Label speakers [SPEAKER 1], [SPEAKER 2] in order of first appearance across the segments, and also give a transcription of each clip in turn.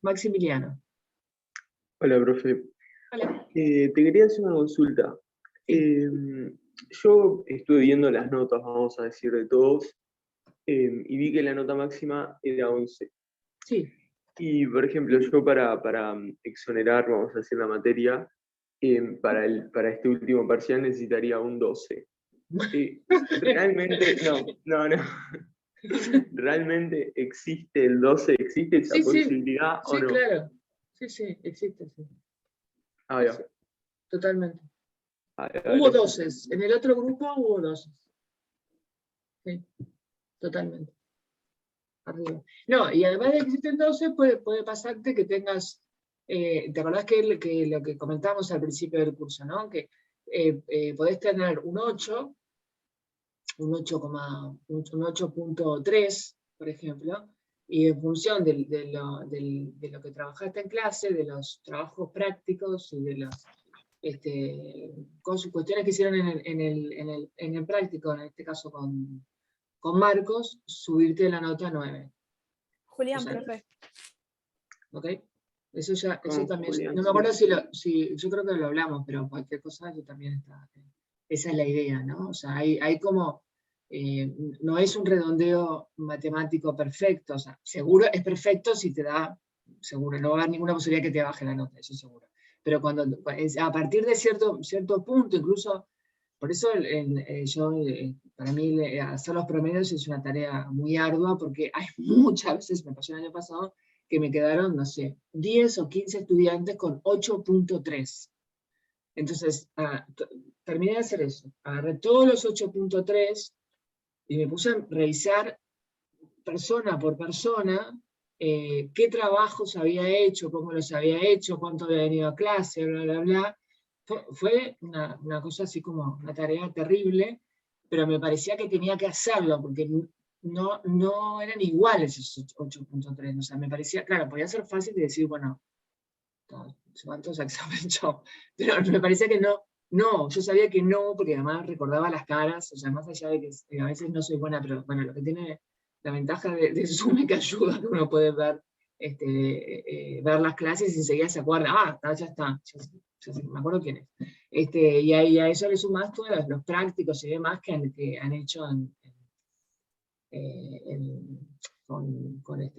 [SPEAKER 1] Maximiliano.
[SPEAKER 2] Hola, profe.
[SPEAKER 1] Hola.
[SPEAKER 2] Te quería hacer una consulta.
[SPEAKER 1] Sí.
[SPEAKER 2] Yo estuve viendo las notas, vamos a decir, de todos, y vi que la nota máxima era 11.
[SPEAKER 1] Sí.
[SPEAKER 2] Y, por ejemplo, yo para exonerar, vamos a decir, la materia, para este último parcial necesitaría un 12. Realmente, no. ¿Realmente existe el 12? ¿Existe esa
[SPEAKER 1] Sí, sí,
[SPEAKER 2] posibilidad o
[SPEAKER 1] sí,
[SPEAKER 2] no?
[SPEAKER 1] claro. Sí, existe, sí.
[SPEAKER 2] Ah, ya.
[SPEAKER 1] Sí, totalmente.
[SPEAKER 2] Ah,
[SPEAKER 1] Hubo
[SPEAKER 2] gracias.
[SPEAKER 1] doces, en el otro grupo hubo doces. Sí, totalmente. Arriba. No, y además de que existen doces, puede pasarte que tengas, ¿te acordás que lo que comentamos al principio del curso, ¿no? Que podés tener un 8, un 8.3, por ejemplo, y en función de lo que trabajaste en clase, de los trabajos prácticos y de las cuestiones que hicieron en el práctico, en este caso con Marcos, subirte la nota 9.
[SPEAKER 3] Julián,
[SPEAKER 1] O sea,
[SPEAKER 3] profe.
[SPEAKER 1] ¿ok? Eso también,
[SPEAKER 2] Julián,
[SPEAKER 1] no me acuerdo si yo creo que lo hablamos, pero cualquier cosa eso también está, esa es la idea, ¿no? O sea, hay como, no es un redondeo matemático perfecto, o sea, seguro es perfecto si te da, seguro, no va a haber ninguna posibilidad que te baje la nota, eso seguro. Pero a partir de cierto punto, incluso, por eso para mí hacer los promedios es una tarea muy ardua, porque hay muchas veces, me pasó el año pasado, que me quedaron, no sé, 10 o 15 estudiantes con 8.3. Entonces, terminé de hacer eso. Agarré todos los 8.3 y me puse a revisar persona por persona qué trabajos había hecho, cómo los había hecho, cuánto había venido a clase, bla, bla, bla. Fue una cosa así como una tarea terrible, pero me parecía que tenía que hacerlo, porque no eran iguales esos 8.3. O sea, me parecía, claro, podía ser fácil de decir, bueno, ¿cuántos exámenes yo? Pero me parecía que no, yo sabía que no, porque además recordaba las caras, o sea, más allá de que a veces no soy buena, pero bueno, lo que tiene la ventaja de Zoom es que ayuda, que uno puede ver, ver las clases y enseguida se acuerda, ya está, me acuerdo quién es. Y a eso le sumás todos los prácticos y demás que han hecho en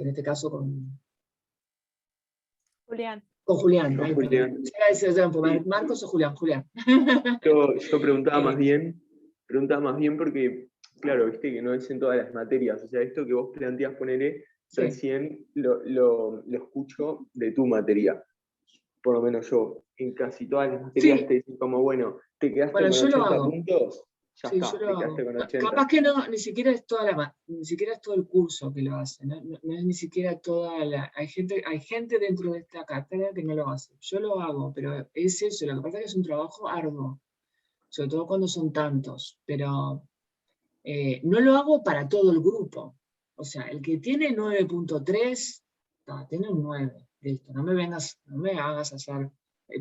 [SPEAKER 1] este caso con
[SPEAKER 3] Julián.
[SPEAKER 1] con Julián.
[SPEAKER 2] Con Julián.
[SPEAKER 1] Marcos o Julián.
[SPEAKER 2] Yo preguntaba más bien porque, claro, viste que no es en todas las materias. O sea, esto que vos planteás, ponele,
[SPEAKER 1] Sí.
[SPEAKER 2] recién lo escucho de tu materia. Por lo menos yo, en casi todas las materias
[SPEAKER 1] Sí.
[SPEAKER 2] te dicen como, bueno, te quedaste
[SPEAKER 1] Bueno,
[SPEAKER 2] con
[SPEAKER 1] yo lo
[SPEAKER 2] 80
[SPEAKER 1] hago.
[SPEAKER 2] puntos, ya
[SPEAKER 1] Sí,
[SPEAKER 2] está,
[SPEAKER 1] yo lo
[SPEAKER 2] te quedaste
[SPEAKER 1] hago.
[SPEAKER 2] con 80.
[SPEAKER 1] Capaz que no, ni siquiera es ni siquiera es todo el curso que lo hace, no es ni siquiera toda la. Hay gente dentro de esta cátedra que no lo hace. Yo lo hago, pero es eso, lo que pasa es que es un trabajo arduo, sobre todo cuando son tantos, pero no lo hago para todo el grupo. O sea, el que tiene 9.3, tiene un 9, listo. No me hagas hacer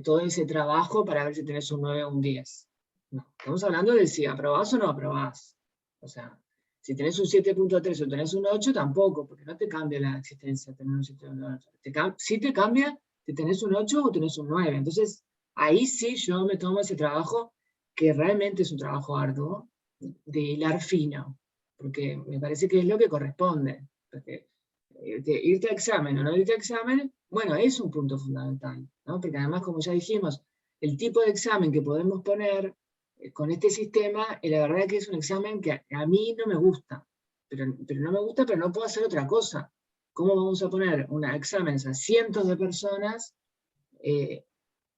[SPEAKER 1] todo ese trabajo para ver si tenés un 9 o un 10. No, estamos hablando de si aprobás o no aprobás. O sea, si tenés un 7.3 o tenés un 8, tampoco, porque no te cambia la existencia tener un 7 o un 8. Sí te cambia si tenés un 8 o tenés un 9. Entonces, ahí sí yo me tomo ese trabajo, que realmente es un trabajo arduo, de hilar fino, porque me parece que es lo que corresponde. Porque irte a examen o no irte a examen, bueno, es un punto fundamental, ¿no? Porque además, como ya dijimos, el tipo de examen que podemos poner con este sistema, la verdad que es un examen que a mí no me gusta, pero no me gusta, pero no puedo hacer otra cosa. ¿Cómo vamos a poner exámenes a cientos de personas?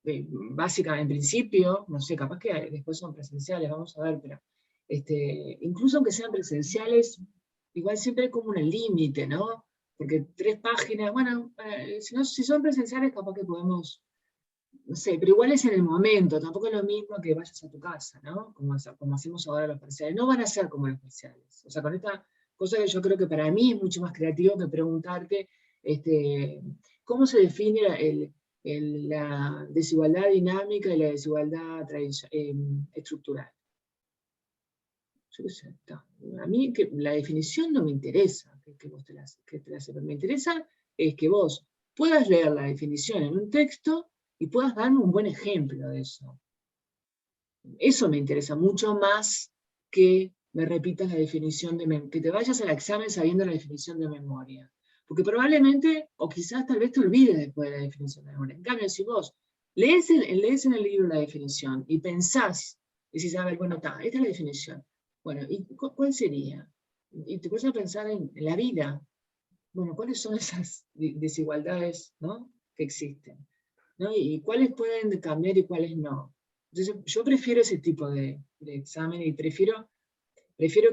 [SPEAKER 1] Básicamente, en principio, no sé, capaz que después son presenciales, vamos a ver, pero incluso aunque sean presenciales, igual siempre hay como un límite, ¿no? Porque 3 páginas, bueno, si son presenciales, capaz que podemos, no sé, pero igual es en el momento, tampoco es lo mismo que vayas a tu casa, ¿no? Como hacemos ahora los parciales. No van a ser como los parciales. O sea, con esta cosa que yo creo que para mí es mucho más creativo que preguntarte cómo se define la desigualdad dinámica y la desigualdad estructural. Yo qué sé, a mí la definición no me interesa que vos te la haces, pero me interesa es que vos puedas leer la definición en un texto y puedas darme un buen ejemplo de eso. Eso me interesa mucho más que me repitas la definición que te vayas al examen sabiendo la definición de memoria. Porque probablemente, o quizás tal vez te olvides después de la definición de memoria. En cambio, si vos lees en el libro la definición y pensás, decís, a ver, bueno, esta es la definición. Bueno, ¿y cuál sería? Y te pones a pensar en la vida. Bueno, ¿cuáles son esas desigualdades, ¿no?, que existen? ¿No? Y cuáles pueden cambiar y cuáles no. Entonces, yo prefiero ese tipo de examen y prefiero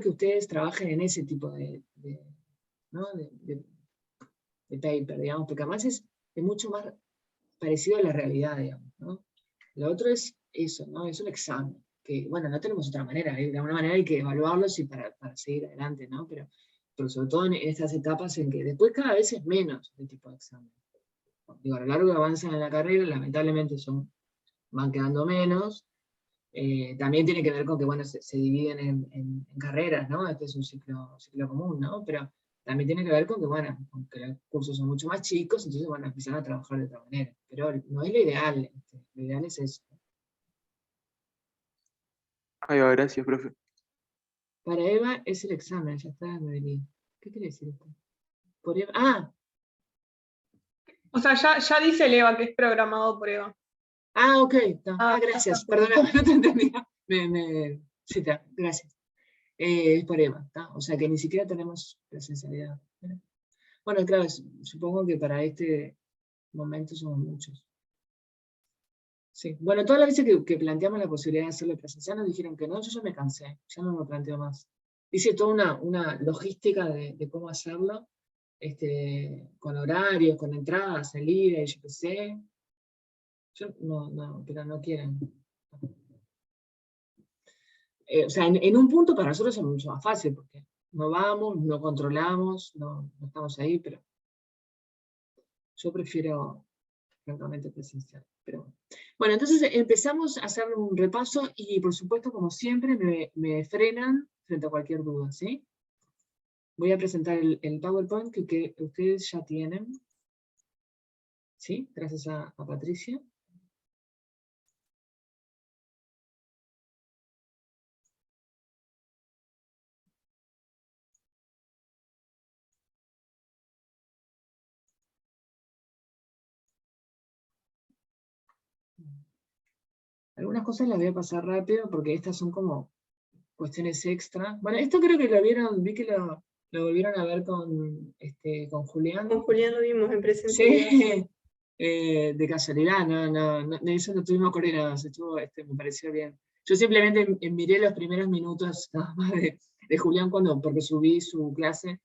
[SPEAKER 1] que ustedes trabajen en ese tipo ¿no?, de paper, digamos, porque además es mucho más parecido a la realidad, digamos, ¿no? Lo otro es eso, ¿no? Es un examen, que, bueno, no tenemos otra manera, de alguna manera hay que evaluarlos y para seguir adelante, ¿no? Pero sobre todo en estas etapas en que después cada vez es menos este tipo de examen. Digo, a lo largo que avanzan en la carrera, lamentablemente van quedando menos. También tiene que ver con que, bueno, se dividen en carreras, ¿no? Este es un ciclo común, ¿no? Pero también tiene que ver con que, bueno, aunque los cursos son mucho más chicos, entonces van a empezar a trabajar de otra manera. Pero no es lo ideal, lo ideal es eso.
[SPEAKER 2] Ahí va, gracias, profe.
[SPEAKER 1] Para Eva es el examen, ya está, Noelí. ¿Qué quiere decir esto? Por Eva,
[SPEAKER 3] O sea, ya dice el Eva que es programado por Eva.
[SPEAKER 1] ok, gracias, perdona, no te entendía. Sí, está, gracias. Es por Eva, ¿tá? O sea que ni siquiera tenemos presencialidad. Bueno, claro, supongo que para este momento somos muchos. Sí, bueno, todas las veces que planteamos la posibilidad de hacerlo presencial nos dijeron que no, yo ya me cansé, ya no me planteo más. Hice toda una logística de cómo hacerlo, con horarios, con entradas, salida, y yo qué sé. Yo pero no quieren. O sea, en un punto para nosotros es mucho más fácil, porque no vamos, no controlamos, no estamos ahí, pero yo prefiero francamente presencial. Pero bueno, entonces empezamos a hacer un repaso y por supuesto, como siempre, me frenan frente a cualquier duda, ¿sí? Voy a presentar el PowerPoint que ustedes ya tienen, ¿sí? Gracias a Patricia. Algunas cosas las voy a pasar rápido porque estas son como cuestiones extra. Bueno, esto creo que lo vieron, vi que lo volvieron a ver con Julián.
[SPEAKER 3] Con Julián lo vimos en presencialidad.
[SPEAKER 1] Sí, de casualidad, de eso no estuvimos coordinados, me pareció bien. Yo simplemente miré los primeros minutos nada más de Julián porque subí su clase,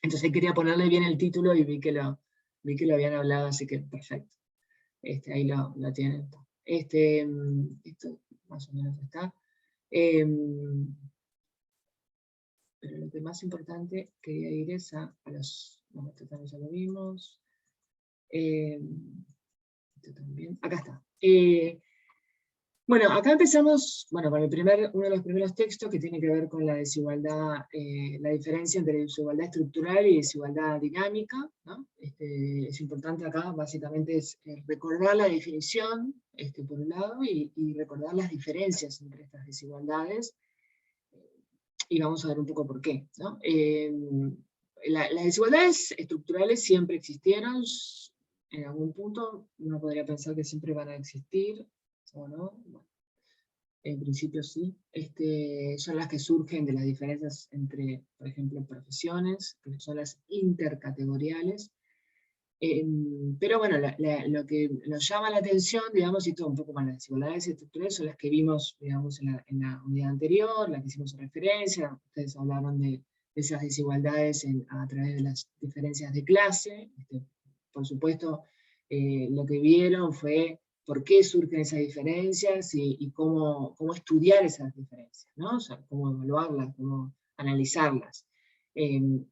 [SPEAKER 1] entonces quería ponerle bien el título y vi que lo habían hablado, así que perfecto. Ahí lo tienen. Esto más o menos está. Pero lo que más importante quería ir es a los... Bueno, esto también ya lo vimos. Esto también. Acá está. Bueno, acá empezamos, bueno, con uno de los primeros textos que tiene que ver con la desigualdad, la diferencia entre desigualdad estructural y desigualdad dinámica, ¿no? Es importante acá, básicamente, es recordar la definición, por un lado, y recordar las diferencias entre estas desigualdades, y vamos a ver un poco por qué, ¿no? Las desigualdades estructurales siempre existieron, en algún punto uno podría pensar que siempre van a existir, ¿o no? Bueno, en principio sí. Son las que surgen de las diferencias entre, por ejemplo, profesiones, que son las intercategoriales. Pero bueno, lo que nos llama la atención, digamos, y todo un poco más las desigualdades estructurales son las que vimos, digamos, en la unidad anterior, las que hicimos referencia. Ustedes hablaron de esas desigualdades a través de las diferencias de clase. Por supuesto, lo que vieron fue por qué surgen esas diferencias y cómo estudiar esas diferencias, ¿no? O sea, cómo evaluarlas, cómo analizarlas. En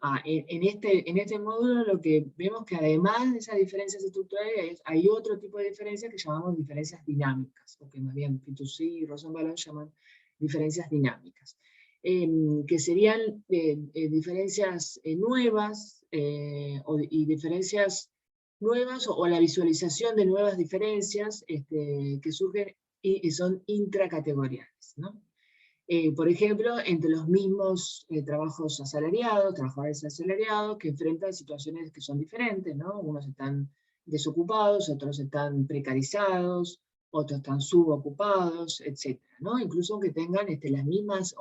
[SPEAKER 1] este módulo lo que vemos que además de esas diferencias estructurales hay otro tipo de diferencias que llamamos diferencias dinámicas, o que más bien Fitoussi y Rosenblatt llaman diferencias dinámicas, que serían diferencias nuevas y diferencias nuevas o la visualización de nuevas diferencias que surgen y son intracategoriales, ¿no? Por ejemplo, entre los mismos trabajos asalariados, trabajadores asalariados, que enfrentan situaciones que son diferentes, ¿no? Unos están desocupados, otros están precarizados, otros están subocupados, etc., ¿no? Incluso aunque tengan las mismas,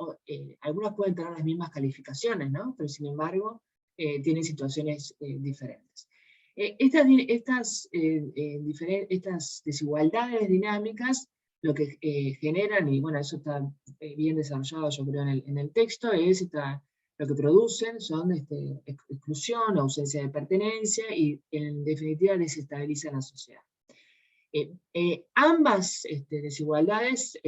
[SPEAKER 1] algunos pueden tener las mismas calificaciones, ¿no? Pero sin embargo tienen situaciones diferentes. Estas desigualdades dinámicas lo que generan, y bueno, eso está bien desarrollado yo creo en el texto, es lo que producen son exclusión, ausencia de pertenencia y en definitiva desestabilizan la sociedad. Ambas desigualdades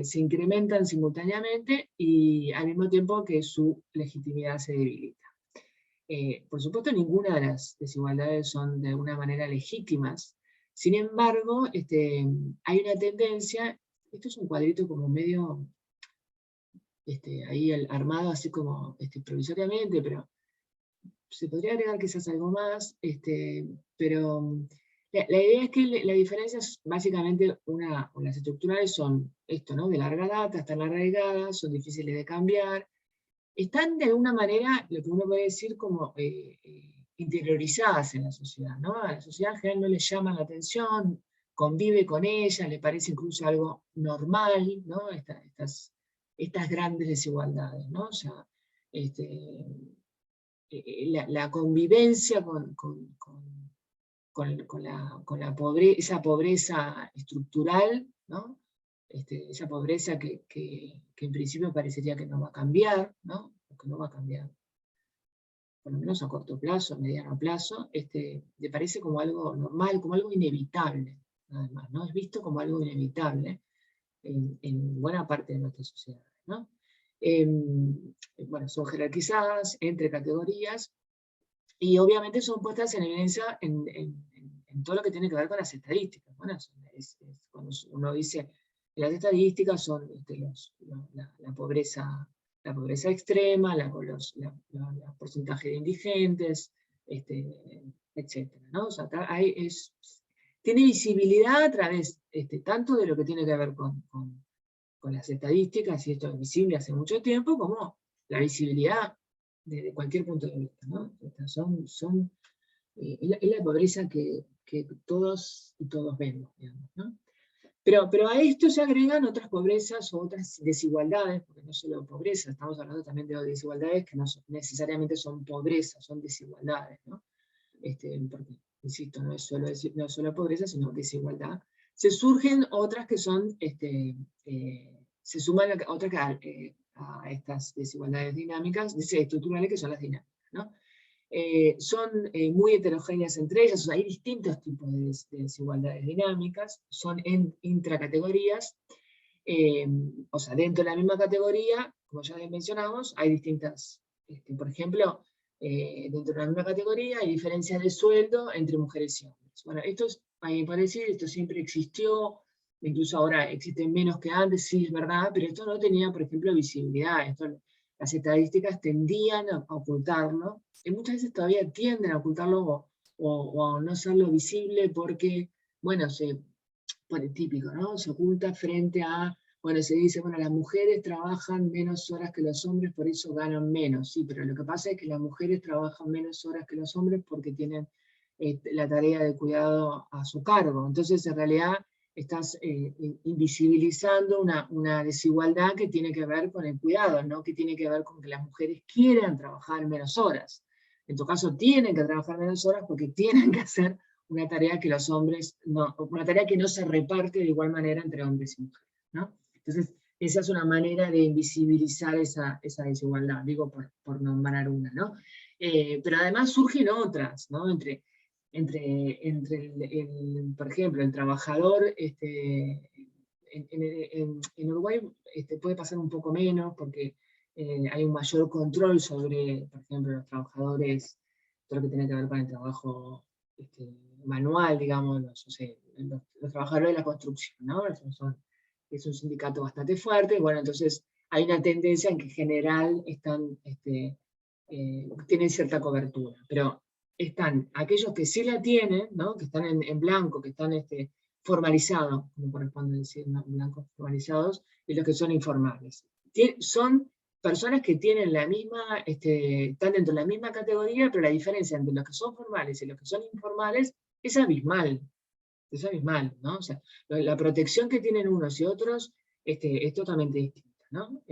[SPEAKER 1] se incrementan simultáneamente y al mismo tiempo que su legitimidad se debilita. Por supuesto, ninguna de las desigualdades son de alguna manera legítimas. Sin embargo, hay una tendencia, esto es un cuadrito como medio ahí armado así como provisoriamente, pero se podría agregar quizás algo más, pero la idea es que la diferencia es básicamente las estructurales son esto, ¿no? De larga data, están arraigadas, son difíciles de cambiar, están de alguna manera, lo que uno puede decir, como interiorizadas en la sociedad, ¿no? A la sociedad en general no le llaman la atención, convive con ella, le parece incluso algo normal, ¿no? Estas grandes desigualdades, ¿no? O sea, la convivencia con esa pobreza estructural, ¿no? Esa pobreza que en principio parecería que no va a cambiar, ¿no? Que no va a cambiar, por lo menos a corto plazo, a mediano plazo, le parece como algo normal, como algo inevitable, además, ¿no? Es visto como algo inevitable en buena parte de nuestra sociedad, ¿no? Bueno, son jerarquizadas entre categorías y obviamente son puestas en evidencia en todo lo que tiene que ver con las estadísticas. Bueno, cuando uno dice que las estadísticas son la pobreza extrema, los porcentajes de indigentes, etc., ¿no? O sea, tiene visibilidad a través tanto de lo que tiene que ver con las estadísticas, y esto es visible hace mucho tiempo, como la visibilidad desde cualquier punto de vista, ¿no? Es la pobreza que todos y todos vemos, digamos, ¿no? Pero a esto se agregan otras pobrezas o otras desigualdades, porque no solo pobreza, estamos hablando también de desigualdades que no necesariamente son pobreza, son desigualdades, ¿no? Porque, insisto, no es solo pobreza, sino desigualdad. Se surgen otras que son, se suman otras a estas desigualdades dinámicas, estructurales, que son las dinámicas, ¿no? Son muy heterogéneas entre ellas, o sea, hay distintos tipos de desigualdades dinámicas, son intracategorías, o sea, dentro de la misma categoría, como ya les mencionamos, hay distintas, por ejemplo, dentro de la misma categoría hay diferencias de sueldo entre mujeres y hombres. Bueno, a mi parecer, esto siempre existió, incluso ahora existe menos que antes, sí, es verdad, pero esto no tenía, por ejemplo, visibilidad. Las estadísticas tendían a ocultarlo, y muchas veces todavía tienden a ocultarlo o a no hacerlo visible porque, bueno, típico, ¿no? Se oculta frente a, bueno, se dice, bueno, las mujeres trabajan menos horas que los hombres, por eso ganan menos. Sí, pero lo que pasa es que las mujeres trabajan menos horas que los hombres porque tienen la tarea de cuidado a su cargo. Entonces, en realidad, estás invisibilizando una desigualdad que tiene que ver con el cuidado, ¿no? Que tiene que ver con que las mujeres quieran trabajar menos horas. En tu caso, tienen que trabajar menos horas porque tienen que hacer una tarea que los hombres, una tarea que no se reparte de igual manera entre hombres y mujeres, ¿no? Entonces, esa es una manera de invisibilizar esa desigualdad, digo por nombrar una, ¿no? Pero además surgen otras, ¿no? Por ejemplo, el trabajador, en Uruguay puede pasar un poco menos porque hay un mayor control sobre, por ejemplo, los trabajadores, todo lo que tiene que ver con el trabajo manual, digamos, los trabajadores de la construcción, ¿no? Es un sindicato bastante fuerte, bueno, entonces hay una tendencia en que en general tienen cierta cobertura, pero están aquellos que sí la tienen, ¿no? Que están en blanco, que están formalizados, como corresponde decir, ¿no? Blancos formalizados, y los que son informales. Son personas que tienen la misma, están dentro de la misma categoría, pero la diferencia entre los que son formales y los que son informales es abismal. Es abismal, ¿no? O sea, la protección que tienen unos y otros es totalmente distinta, ¿no?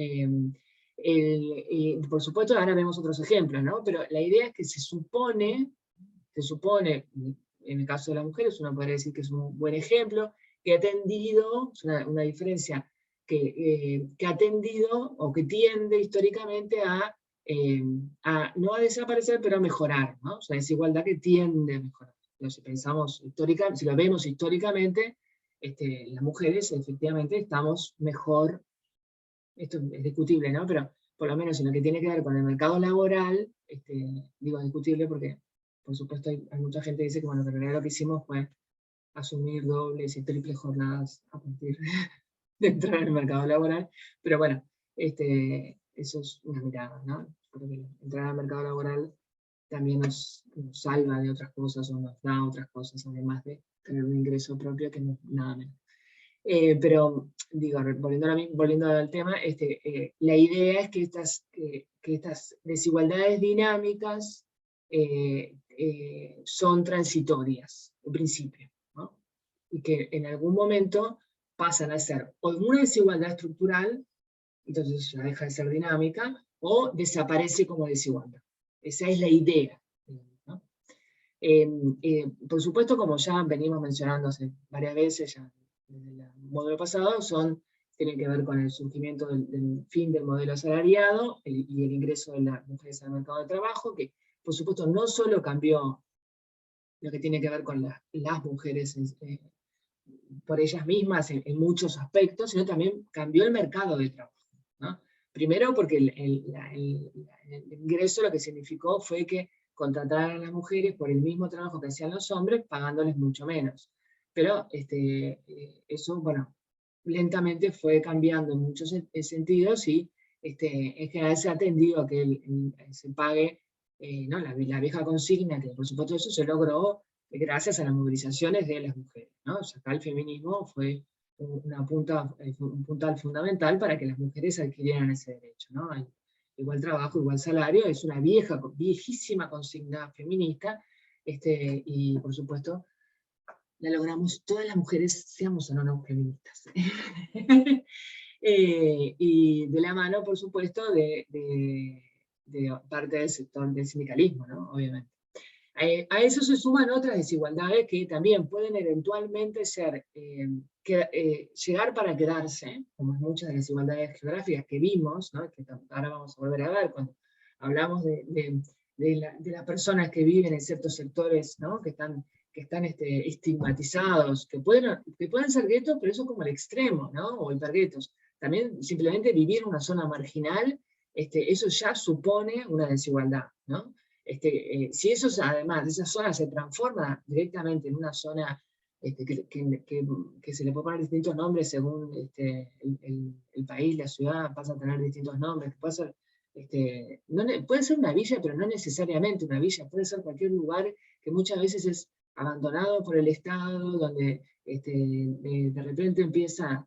[SPEAKER 1] Por supuesto, ahora vemos otros ejemplos, ¿no? Pero la idea es que se supone, en el caso de las mujeres, uno podría decir que es un buen ejemplo, que ha tendido, es una diferencia, que ha tendido o que tiende históricamente no a desaparecer, pero a mejorar, ¿no? O sea, desigualdad que tiende a mejorar. Si pensamos si lo vemos históricamente, las mujeres efectivamente estamos mejor, esto es discutible, ¿no? Pero por lo menos en lo que tiene que ver con el mercado laboral, digo discutible porque, por supuesto, hay mucha gente que dice que, bueno, que en realidad lo que hicimos fue asumir dobles y triples jornadas a partir de entrar en el mercado laboral, pero bueno, eso es una mirada, ¿no? Porque entrar al mercado laboral también nos salva de otras cosas o nos da otras cosas, además de tener un ingreso propio que no es nada menos. Pero, digo, volviendo al tema, la idea es que estas desigualdades dinámicas son transitorias, en principio, ¿no? Y que en algún momento pasan a ser o una desigualdad estructural, entonces ya deja de ser dinámica, o desaparece como desigualdad. Esa es la idea, ¿no? Por supuesto, como ya venimos mencionando hace varias veces, ya desde el módulo pasado, tienen que ver con el surgimiento del fin del modelo asalariado y el ingreso de las mujeres al mercado de trabajo, que por supuesto no solo cambió lo que tiene que ver con las mujeres por ellas mismas en muchos aspectos, sino también cambió el mercado de trabajo, ¿no? Primero porque el ingreso lo que significó fue que contrataran a las mujeres por el mismo trabajo que hacían los hombres, pagándoles mucho menos. Pero eso, bueno, lentamente fue cambiando en muchos sentidos y en general se ha tendido a que se pague, ¿no? la vieja consigna, que por supuesto eso se logró gracias a las movilizaciones de las mujeres, ¿no? O sea, acá el feminismo fue un puntal fundamental para que las mujeres adquirieran ese derecho, ¿no? Igual trabajo, igual salario, es una viejísima consigna feminista, y por supuesto la logramos todas las mujeres, seamos o no feministas. Y de la mano, por supuesto, de parte del sector del sindicalismo, ¿no? Obviamente. A eso se suman otras desigualdades que también pueden eventualmente llegar para quedarse, como muchas de las desigualdades geográficas que vimos, ¿no? Que ahora vamos a volver a ver cuando hablamos de las personas que viven en ciertos sectores, ¿no? que están estigmatizados, que pueden ser guetos, pero eso como el extremo, ¿no? O hiperguetos. También simplemente vivir en una zona marginal, eso ya supone una desigualdad, ¿no? Si además esa zona se transforma directamente en una zona que se le puede poner distintos nombres según el país, la ciudad, pasa a tener distintos nombres, puede ser, puede ser una villa, pero no necesariamente una villa, puede ser cualquier lugar que muchas veces es abandonado por el Estado, donde de repente empieza,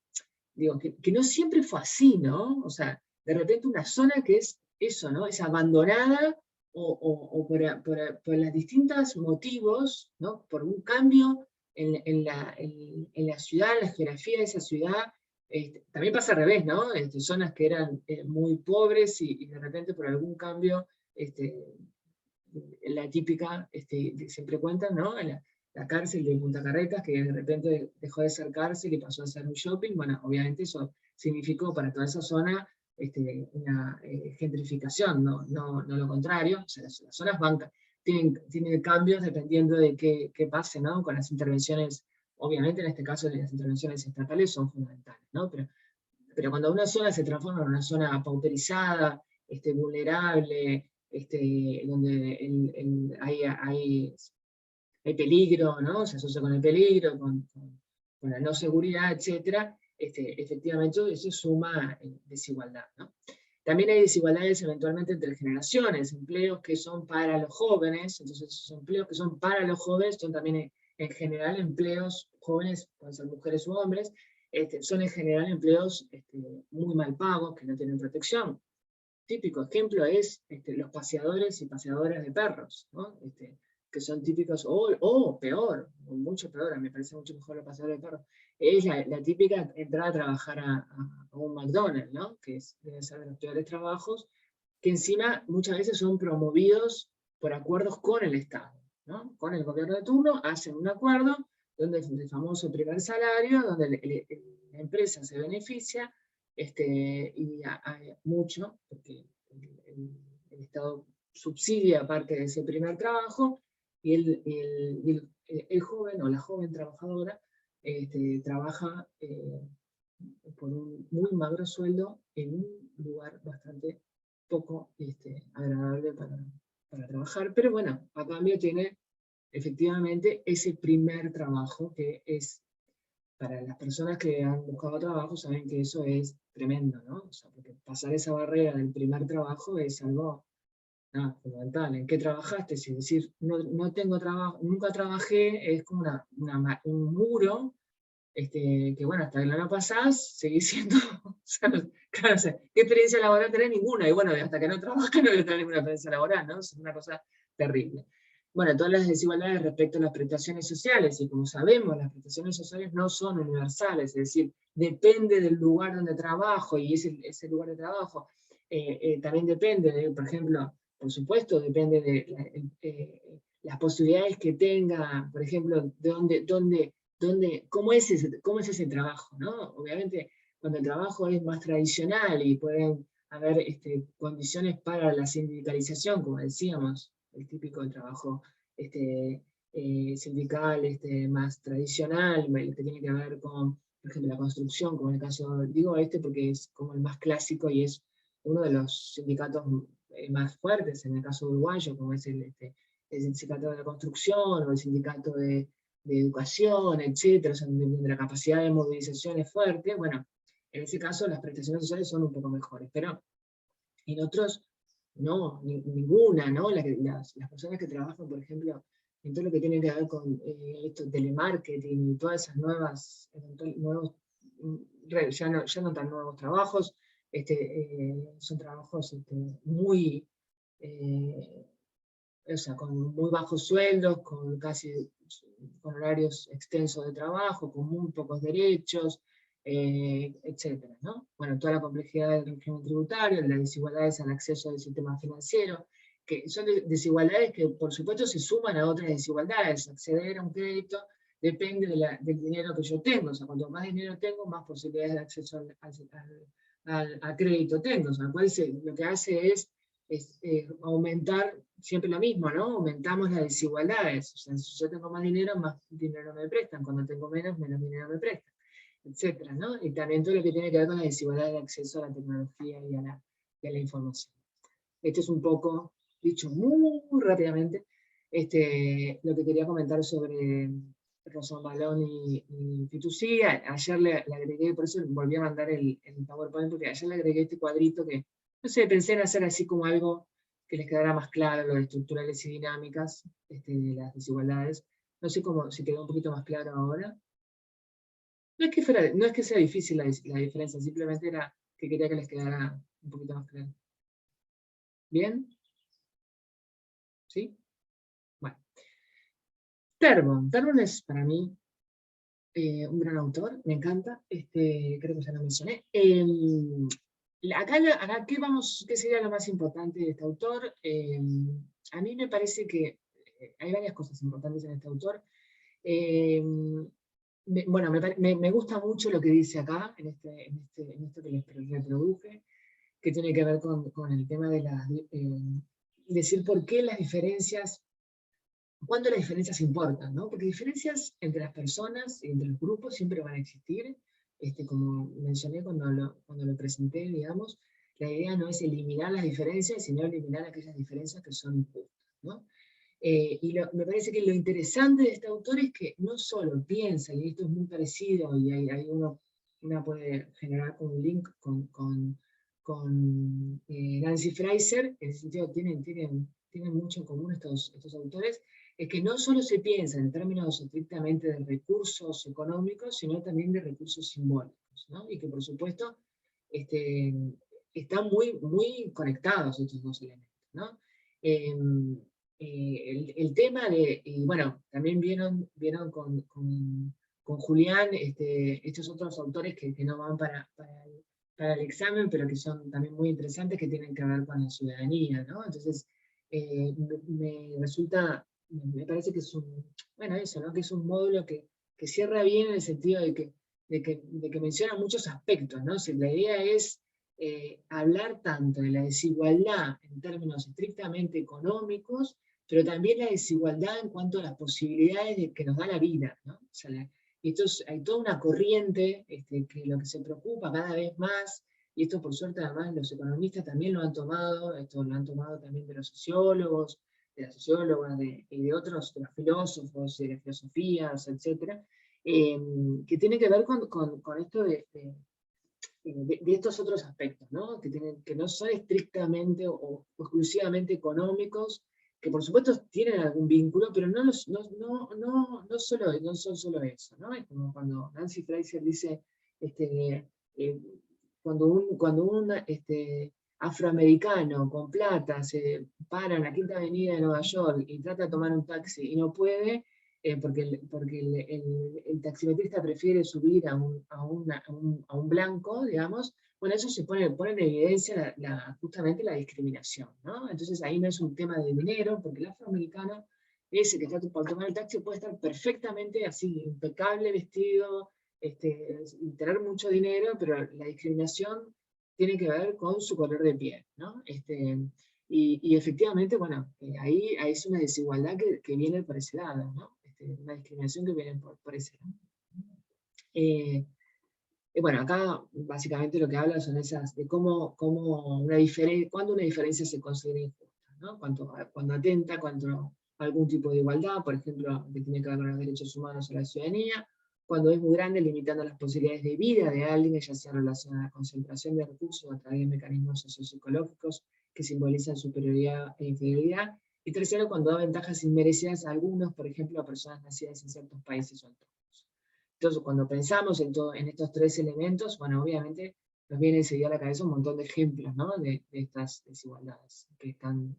[SPEAKER 1] digo, que no siempre fue así, ¿no? O sea, de repente una zona que es eso, ¿no? Es abandonada, o por los distintos motivos, ¿no? Por un cambio en la ciudad, en la geografía de esa ciudad. También pasa al revés, ¿no? Zonas que eran muy pobres y de repente por algún cambio, la típica, siempre cuentan, ¿no? La cárcel de Punta Carretas, que de repente dejó de ser cárcel y pasó a ser un shopping. Bueno, obviamente eso significó para toda esa zona una gentrificación, no lo contrario. O sea, las zonas tienen cambios dependiendo de qué pase, ¿no? Con las intervenciones, obviamente en este caso las intervenciones estatales son fundamentales, ¿no? Pero cuando una zona se transforma en una zona pauperizada, vulnerable, donde hay peligro, ¿no? Se asocia con el peligro, con la no seguridad, etc., efectivamente eso suma desigualdad, ¿no? También hay desigualdades eventualmente entre generaciones, empleos que son para los jóvenes, entonces esos empleos que son para los jóvenes son también en general empleos jóvenes, pueden ser mujeres u hombres, son en general empleos muy mal pagos, que no tienen protección. Típico ejemplo es los paseadores y paseadoras de perros, ¿no? Que son típicos, o peor, o mucho peor, me parece mucho mejor los paseadores de perros, es la típica entrar a trabajar a un McDonald's, ¿no? Que debe ser de los peores trabajos, que encima muchas veces son promovidos por acuerdos con el Estado, ¿no? Con el gobierno de turno hacen un acuerdo donde es el famoso primer salario, donde la empresa se beneficia, y hay mucho, porque el Estado subsidia parte de ese primer trabajo, y el joven o la joven trabajadora trabaja por un muy magro sueldo en un lugar bastante poco agradable para trabajar, pero bueno, a cambio tiene efectivamente ese primer trabajo que es, para las personas que han buscado trabajo saben que eso es tremendo, ¿no? O sea, porque pasar esa barrera del primer trabajo es algo fundamental. ¿En qué trabajaste? Si decir, no tengo trabajo, nunca trabajé, es como un muro, que bueno, hasta que no lo pasás, seguís siendo, o sea, claro, o sea, ¿qué experiencia laboral tenés? Ninguna, y bueno, hasta que no trabajas no voy a tener ninguna experiencia laboral, ¿no? Es una cosa terrible. Bueno, todas las desigualdades respecto a las prestaciones sociales, y como sabemos, las prestaciones sociales no son universales, es decir, depende del lugar donde trabajo, y ese lugar de trabajo también depende de, por ejemplo, por supuesto, depende de las posibilidades que tenga, por ejemplo, cómo es ese trabajo, ¿no? Obviamente, cuando el trabajo es más tradicional y pueden haber condiciones para la sindicalización, como decíamos, el típico trabajo sindical más tradicional, el que tiene que ver con, por ejemplo, la construcción, como en el caso, digo porque es como el más clásico y es uno de los sindicatos más fuertes, en el caso uruguayo, como es el sindicato de la construcción o el sindicato de educación, etcétera, o sea, donde la capacidad de movilización es fuerte. Bueno, en ese caso las prestaciones sociales son un poco mejores, pero en otros no, ninguna, ¿no? Las personas que trabajan, por ejemplo, en todo lo que tiene que ver con telemarketing y todas esas nuevos, ya no tan nuevos trabajos, son trabajos muy, o sea, con muy bajos sueldos, con horarios extensos de trabajo, con muy pocos derechos, etcétera, ¿no? Bueno, toda la complejidad del régimen tributario, las desigualdades al acceso al sistema financiero, que son desigualdades que por supuesto se suman a otras desigualdades. Acceder a un crédito depende del dinero que yo tengo, o sea, cuanto más dinero tengo, más posibilidades de acceso al crédito tengo. O sea, lo que hace es aumentar siempre lo mismo, ¿no? Aumentamos las desigualdades. O sea, si yo tengo más dinero me prestan. Cuando tengo menos dinero me prestan, etcétera, ¿no? Y también todo lo que tiene que ver con la desigualdad de acceso a la tecnología y a la información. Esto es un poco, dicho muy rápidamente, lo que quería comentar sobre Rosanvallón y Fitousí. Ayer le agregué, por eso volví a mandar el PowerPoint, porque ayer le agregué este cuadrito que, no sé, pensé en hacer así como algo que les quedara más claro, lo de estructurales y dinámicas, de las desigualdades. No sé si quedó un poquito más claro ahora. No es que sea difícil la diferencia, simplemente era que quería que les quedara un poquito más claro. ¿Bien? ¿Sí? Bueno. Terborn es para mí un gran autor, me encanta, creo que ya lo mencioné. Acá ¿qué sería lo más importante de este autor? A mí me parece que hay varias cosas importantes en este autor. Bueno, me gusta mucho lo que dice acá, en esto que les reproduje, que tiene que ver con el tema de decir por qué las diferencias, cuándo las diferencias importan, ¿no? Porque diferencias entre las personas y entre los grupos siempre van a existir, como mencioné cuando lo presenté, digamos, la idea no es eliminar las diferencias, sino eliminar aquellas diferencias que son injustas, ¿no? Me parece que lo interesante de este autor es que no solo piensa, y esto es muy parecido, y ahí una puede generar un link con Nancy Fraser, en ese sentido tienen mucho en común estos autores, es que no solo se piensa en términos estrictamente de recursos económicos, sino también de recursos simbólicos, ¿no? Y que por supuesto están muy conectados estos dos elementos, ¿no? El tema de, y bueno, también vieron con Julián estos otros autores que no van para el examen, pero que son también muy interesantes, que tienen que ver con la ciudadanía, ¿no? Entonces, me parece que es bueno, eso, ¿no? Que es un módulo que cierra bien en el sentido de que menciona muchos aspectos, ¿no? O sea, la idea es hablar tanto de la desigualdad en términos estrictamente económicos, pero también la desigualdad en cuanto a las posibilidades que nos da la vida, ¿no? O sea, hay toda una corriente que lo que se preocupa cada vez más, y esto por suerte además los economistas también lo han tomado, esto lo han tomado también de los sociólogos, de las sociólogas y de otros, de los filósofos, de las filosofías, etc., que tiene que ver con esto de estos otros aspectos, ¿no? Que no son estrictamente o exclusivamente económicos, que por supuesto tienen algún vínculo, pero no son solo eso, ¿no? Es como cuando Nancy Fraser dice, cuando un afroamericano con plata se para en la Quinta Avenida de Nueva York y trata de tomar un taxi y no puede, porque el taximetrista prefiere subir a un blanco, digamos, bueno, eso pone en evidencia justamente la discriminación, ¿no? Entonces ahí no es un tema de dinero, porque el afroamericano, ese que está por tomar el taxi, puede estar perfectamente así, impecable vestido, y tener mucho dinero, pero la discriminación tiene que ver con su color de piel, ¿no? Y efectivamente, bueno, ahí es una desigualdad que viene por ese lado, ¿no? Una discriminación que viene por ese lado. Bueno, acá básicamente lo que habla son esas, de cómo cuando una diferencia se considera injusta, ¿no? Cuando atenta contra algún tipo de igualdad, por ejemplo, que tiene que ver con los derechos humanos o la ciudadanía, cuando es muy grande, limitando las posibilidades de vida de alguien, ya sea relacionada a la concentración de recursos a través de mecanismos sociopsicológicos que simbolizan superioridad e inferioridad, y tercero, cuando da ventajas inmerecidas a algunos, por ejemplo, a personas nacidas en ciertos países o entornos. Entonces, cuando pensamos en estos tres elementos, bueno, obviamente nos viene enseguida a la cabeza un montón de ejemplos, ¿no? de estas desigualdades que están,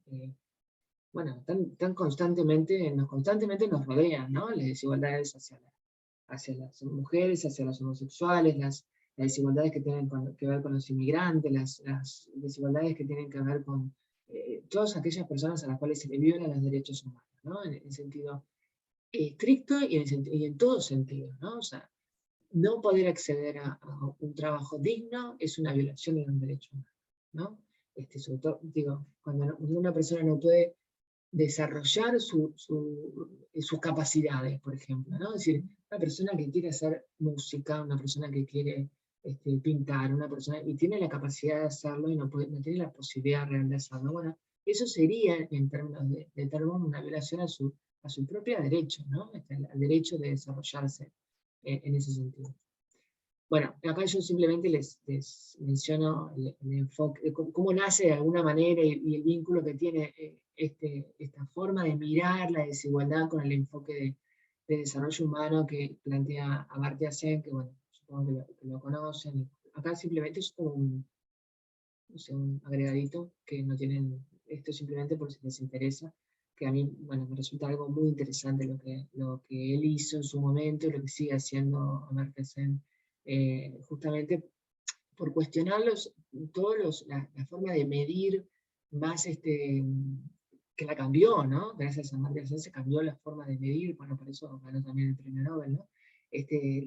[SPEAKER 1] bueno, tan constantemente nos rodean, ¿no? Las desigualdades hacia las mujeres, hacia los homosexuales, las desigualdades que tienen que ver con los inmigrantes, las desigualdades que tienen que ver con todas aquellas personas a las cuales se les violan los derechos humanos, ¿no? En sentido estricto y en todo sentido, ¿no? O sea, no poder acceder a un trabajo digno es una violación de un derecho humano, ¿no? Sobre todo, digo, cuando una persona no puede desarrollar sus capacidades, por ejemplo, ¿no? Es decir, una persona que quiere hacer música, una persona que quiere pintar, una persona, y tiene la capacidad de hacerlo y no tiene la posibilidad real de hacerlo, bueno, eso sería, en términos de términos, una violación a su propio derecho, ¿no? Al derecho de desarrollarse en ese sentido. Bueno, acá yo simplemente les menciono el enfoque, cómo nace de alguna manera y el vínculo que tiene esta forma de mirar la desigualdad con el enfoque de desarrollo humano que plantea Amartya Sen, que bueno, supongo que lo conocen. Acá simplemente es como no sé, un agregadito que no tienen, esto simplemente por si les interesa, que a mí, bueno, me resulta algo muy interesante lo que él hizo en su momento y lo que sigue haciendo Amartya Sen, justamente por cuestionar la forma de medir más que la cambió, ¿no? Gracias a Amartya Sen se cambió la forma de medir, bueno, por eso ganó también el premio Nobel, ¿no?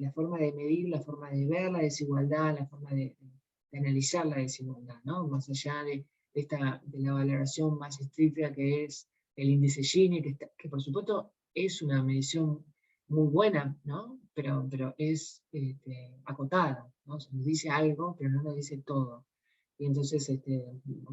[SPEAKER 1] La forma de medir, la forma de ver la desigualdad, la forma de analizar la desigualdad, ¿no? Más allá de la valoración más estricta que es el índice Gini, que por supuesto es una medición muy buena, ¿no? Pero es acotada, ¿no? O sea, nos dice algo, pero no nos dice todo. Y entonces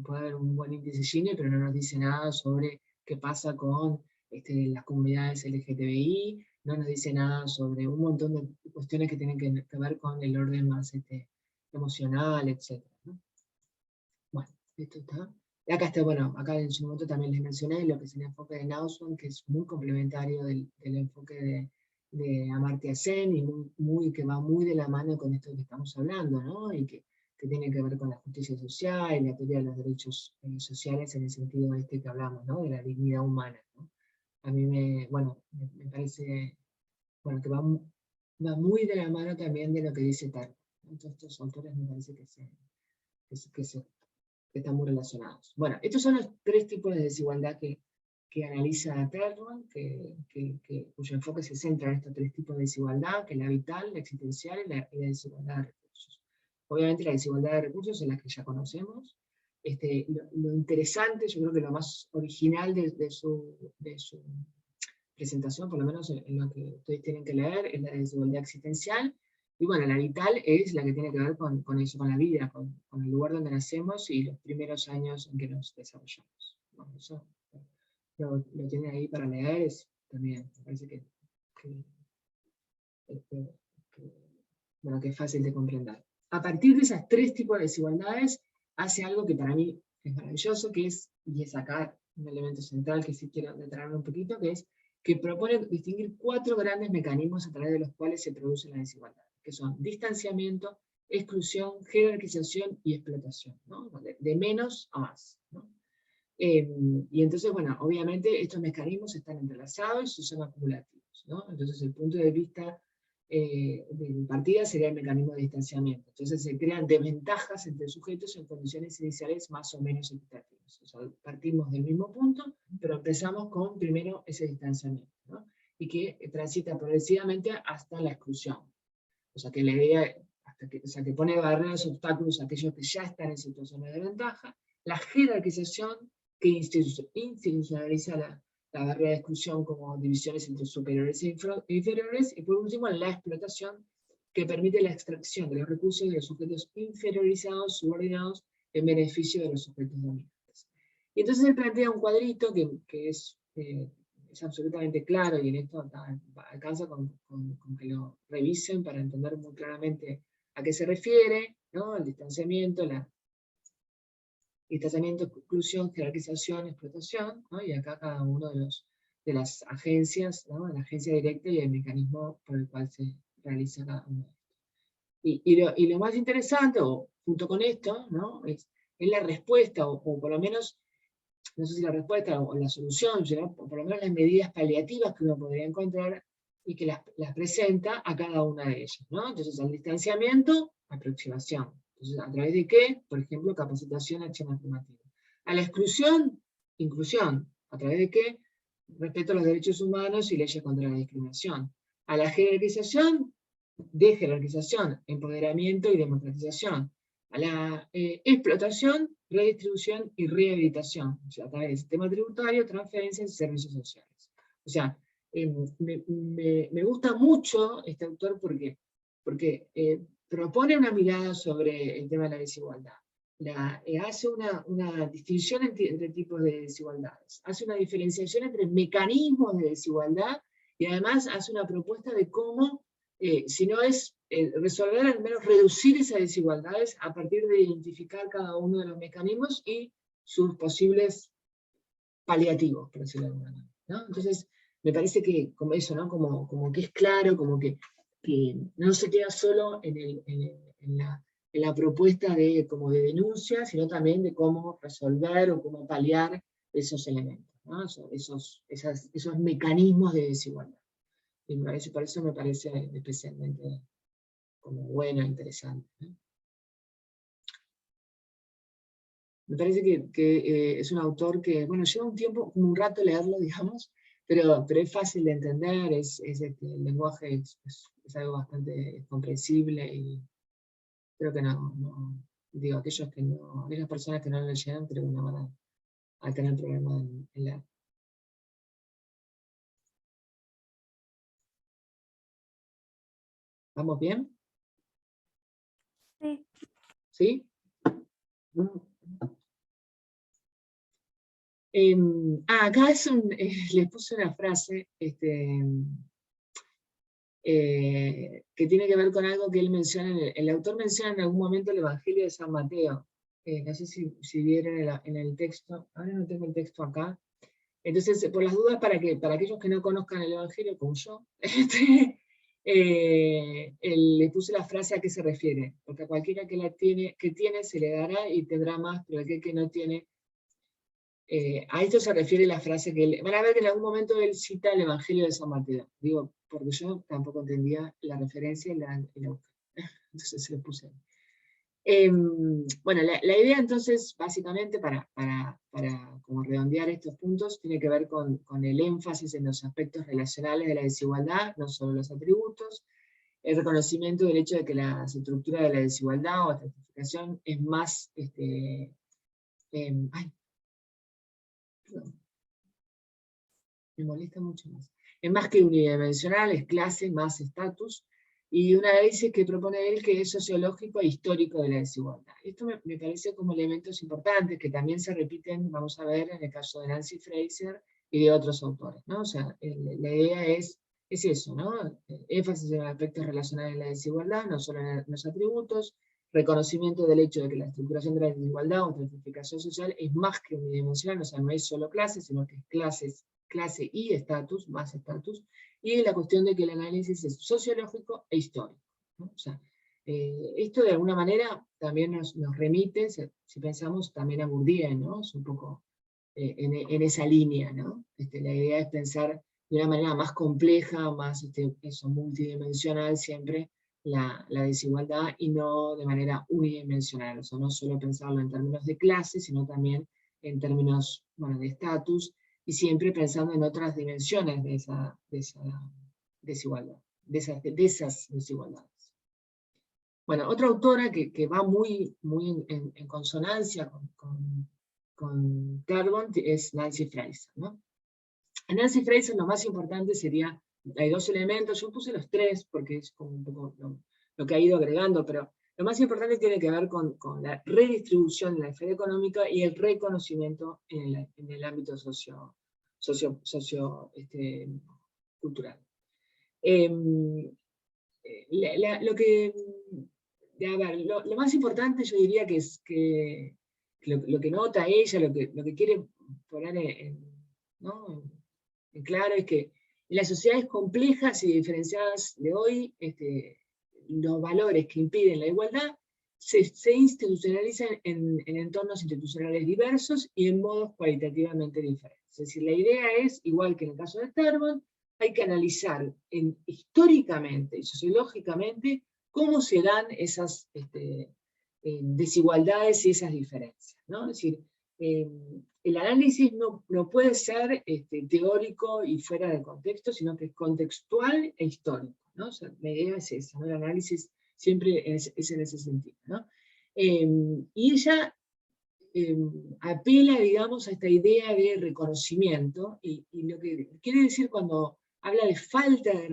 [SPEAKER 1] puede haber un buen índice Gini, pero no nos dice nada sobre qué pasa con las comunidades LGTBI, no nos dice nada sobre un montón de cuestiones que tienen que ver con el orden más emocional, etc., ¿no? Esto está. Y acá está, bueno, acá en su momento también les mencioné lo que es el enfoque de Nausbaum, que es muy complementario del enfoque de Amartya Sen, y que va muy de la mano con esto que estamos hablando, ¿no? Y que tiene que ver con la justicia social y la teoría de los derechos sociales en el sentido este que hablamos, ¿no? De la dignidad humana, ¿no? A mí me parece, bueno, que va muy de la mano también de lo que dice Tarr. Entonces estos autores me parece que están muy relacionados. Bueno, estos son los 3 tipos de desigualdad que analiza Terman, cuyo enfoque se centra en estos 3 tipos de desigualdad, que es la vital, la existencial y la desigualdad de recursos. Obviamente la desigualdad de recursos es la que ya conocemos. Lo interesante, yo creo que lo más original de su presentación, por lo menos en lo que ustedes tienen que leer, es la desigualdad existencial. Y bueno, la vital es la que tiene que ver con eso, con la vida, con el lugar donde nacemos y los primeros años en que nos desarrollamos. Bueno, eso lo tienen ahí para leer, también me parece que es fácil de comprender. A partir de esas 3 tipos de desigualdades, hace algo que para mí es maravilloso, y es acá un elemento central que sí quiero detenerme un poquito, que propone distinguir 4 grandes mecanismos a través de los cuales se produce la desigualdad, que son distanciamiento, exclusión, jerarquización y explotación, ¿no? De menos a más, ¿no? Y entonces, bueno, obviamente estos mecanismos están entrelazados y son acumulativos, ¿no? Entonces el punto de vista de partida sería el mecanismo de distanciamiento. Entonces se crean desventajas entre sujetos en condiciones iniciales más o menos equitativas. O sea, partimos del mismo punto, pero empezamos con primero ese distanciamiento, ¿no? Y que transita progresivamente hasta la exclusión. O sea, que la idea, que pone barreras, obstáculos a aquellos que ya están en situaciones de ventaja. La jerarquización, que institucionaliza la barrera de exclusión como divisiones entre superiores e inferiores, y por último la explotación, que permite la extracción de los recursos de los sujetos inferiorizados, subordinados, en beneficio de los sujetos dominantes. Y entonces él plantea un cuadrito que es absolutamente claro, y en esto alcanza con que lo revisen para entender muy claramente a qué se refiere, ¿no? El distanciamiento, exclusión, jerarquización, explotación, ¿no? Y acá cada uno de las agencias, ¿no? La agencia directa y el mecanismo por el cual se realiza cada uno. Y lo más interesante, junto con esto, ¿no? es la respuesta, o por lo menos, no sé si la respuesta o la solución, ¿no? Por lo menos las medidas paliativas que uno podría encontrar y que las presenta a cada una de ellas, ¿no? Entonces, al distanciamiento, aproximación. Entonces, ¿a través de qué? Por ejemplo, capacitación, acción afirmativa. A la exclusión, inclusión. ¿A través de qué? Respeto a los derechos humanos y leyes contra la discriminación. A la jerarquización, dejerarquización, empoderamiento y democratización. A la explotación, redistribución y rehabilitación, o sea, a través del sistema tributario, transferencias y servicios sociales. O sea, me gusta mucho este autor porque propone una mirada sobre el tema de la desigualdad. Hace una distinción entre tipos de desigualdades, hace una diferenciación entre mecanismos de desigualdad y además hace una propuesta de cómo, si no es resolver, al menos reducir esas desigualdades a partir de identificar cada uno de los mecanismos y sus posibles paliativos, por decirlo de alguna manera, ¿no? Entonces, me parece que como eso, ¿no? Como que es claro, como que no se queda solo en la propuesta como de denuncia, sino también de cómo resolver o cómo paliar esos elementos, ¿no? esos mecanismos de desigualdad. Y por eso me parece especialmente como bueno, interesante, ¿no? Me parece que es un autor que, bueno, lleva un tiempo, como un rato leerlo, digamos, pero es fácil de entender, el lenguaje es algo bastante comprensible, y creo que digo, aquellas personas que no lo leyeron, creo que no van a tener problema en leer. ¿Vamos bien?
[SPEAKER 4] Sí.
[SPEAKER 1] ¿Sí? Acá les puse una frase que tiene que ver con algo que él menciona, el autor menciona en algún momento el Evangelio de San Mateo, no sé si vieron en el texto, ahora no tengo el texto acá. Entonces, por las dudas, para aquellos que no conozcan el Evangelio, como yo, le puse la frase a qué se refiere, porque a cualquiera que tiene se le dará y tendrá más, pero aquel que no tiene, a esto se refiere la frase que van a ver que en algún momento él cita el Evangelio de San Mateo, digo, porque yo tampoco entendía la referencia y la entonces se lo puse. Bueno, la idea entonces, básicamente, para como redondear estos puntos, tiene que ver con el énfasis en los aspectos relacionales de la desigualdad, no solo los atributos, el reconocimiento del hecho de que la estructura de la desigualdad o estratificación es más, me molesta mucho más, es más que unidimensional, es clase más estatus, y un análisis que propone él que es sociológico e histórico de la desigualdad. Esto me parece como elementos importantes que también se repiten, vamos a ver, en el caso de Nancy Fraser y de otros autores, ¿no? O sea, la idea es eso, ¿no? Énfasis en los aspectos relacionados a la desigualdad, no solo en los atributos, reconocimiento del hecho de que la estructuración de la desigualdad o estratificación social es más que unidimensional, o sea, no es solo clase, sino que es clase y estatus, más estatus, y la cuestión de que el análisis es sociológico e histórico, ¿no? O sea, esto de alguna manera también nos remite, si pensamos, también a Bourdieu, ¿no? Es un poco en esa línea, ¿no? La idea es pensar de una manera más compleja, más eso, multidimensional siempre, la desigualdad, y no de manera unidimensional, o sea, no solo pensarlo en términos de clase, sino también en términos, bueno, de estatus, y siempre pensando en otras dimensiones de esa desigualdad, de esas desigualdades. Bueno, otra autora que va muy en consonancia con Carbon es Nancy Fraser, ¿no? En Nancy Fraser lo más importante sería, hay dos elementos, yo puse los tres porque es como un poco lo que ha ido agregando, pero lo más importante tiene que ver con la redistribución de la esfera económica y el reconocimiento en el ámbito cultural. Lo más importante yo diría que es que lo que nota ella, lo que quiere poner ¿no? en claro es que en las sociedades complejas y diferenciadas de hoy, los valores que impiden la igualdad se institucionalizan en entornos institucionales diversos y en modos cualitativamente diferentes. Es decir, la idea es, igual que en el caso de Terman, hay que analizar históricamente y sociológicamente cómo se dan esas desigualdades y esas diferencias, ¿no? Es decir, el análisis no puede ser teórico y fuera de contexto, sino que es contextual e histórico, ¿no? O sea, la idea es esa, ¿no? El análisis siempre es en ese sentido, ¿no? Y ella apela, digamos, a esta idea de reconocimiento, y lo que quiere decir cuando habla de falta de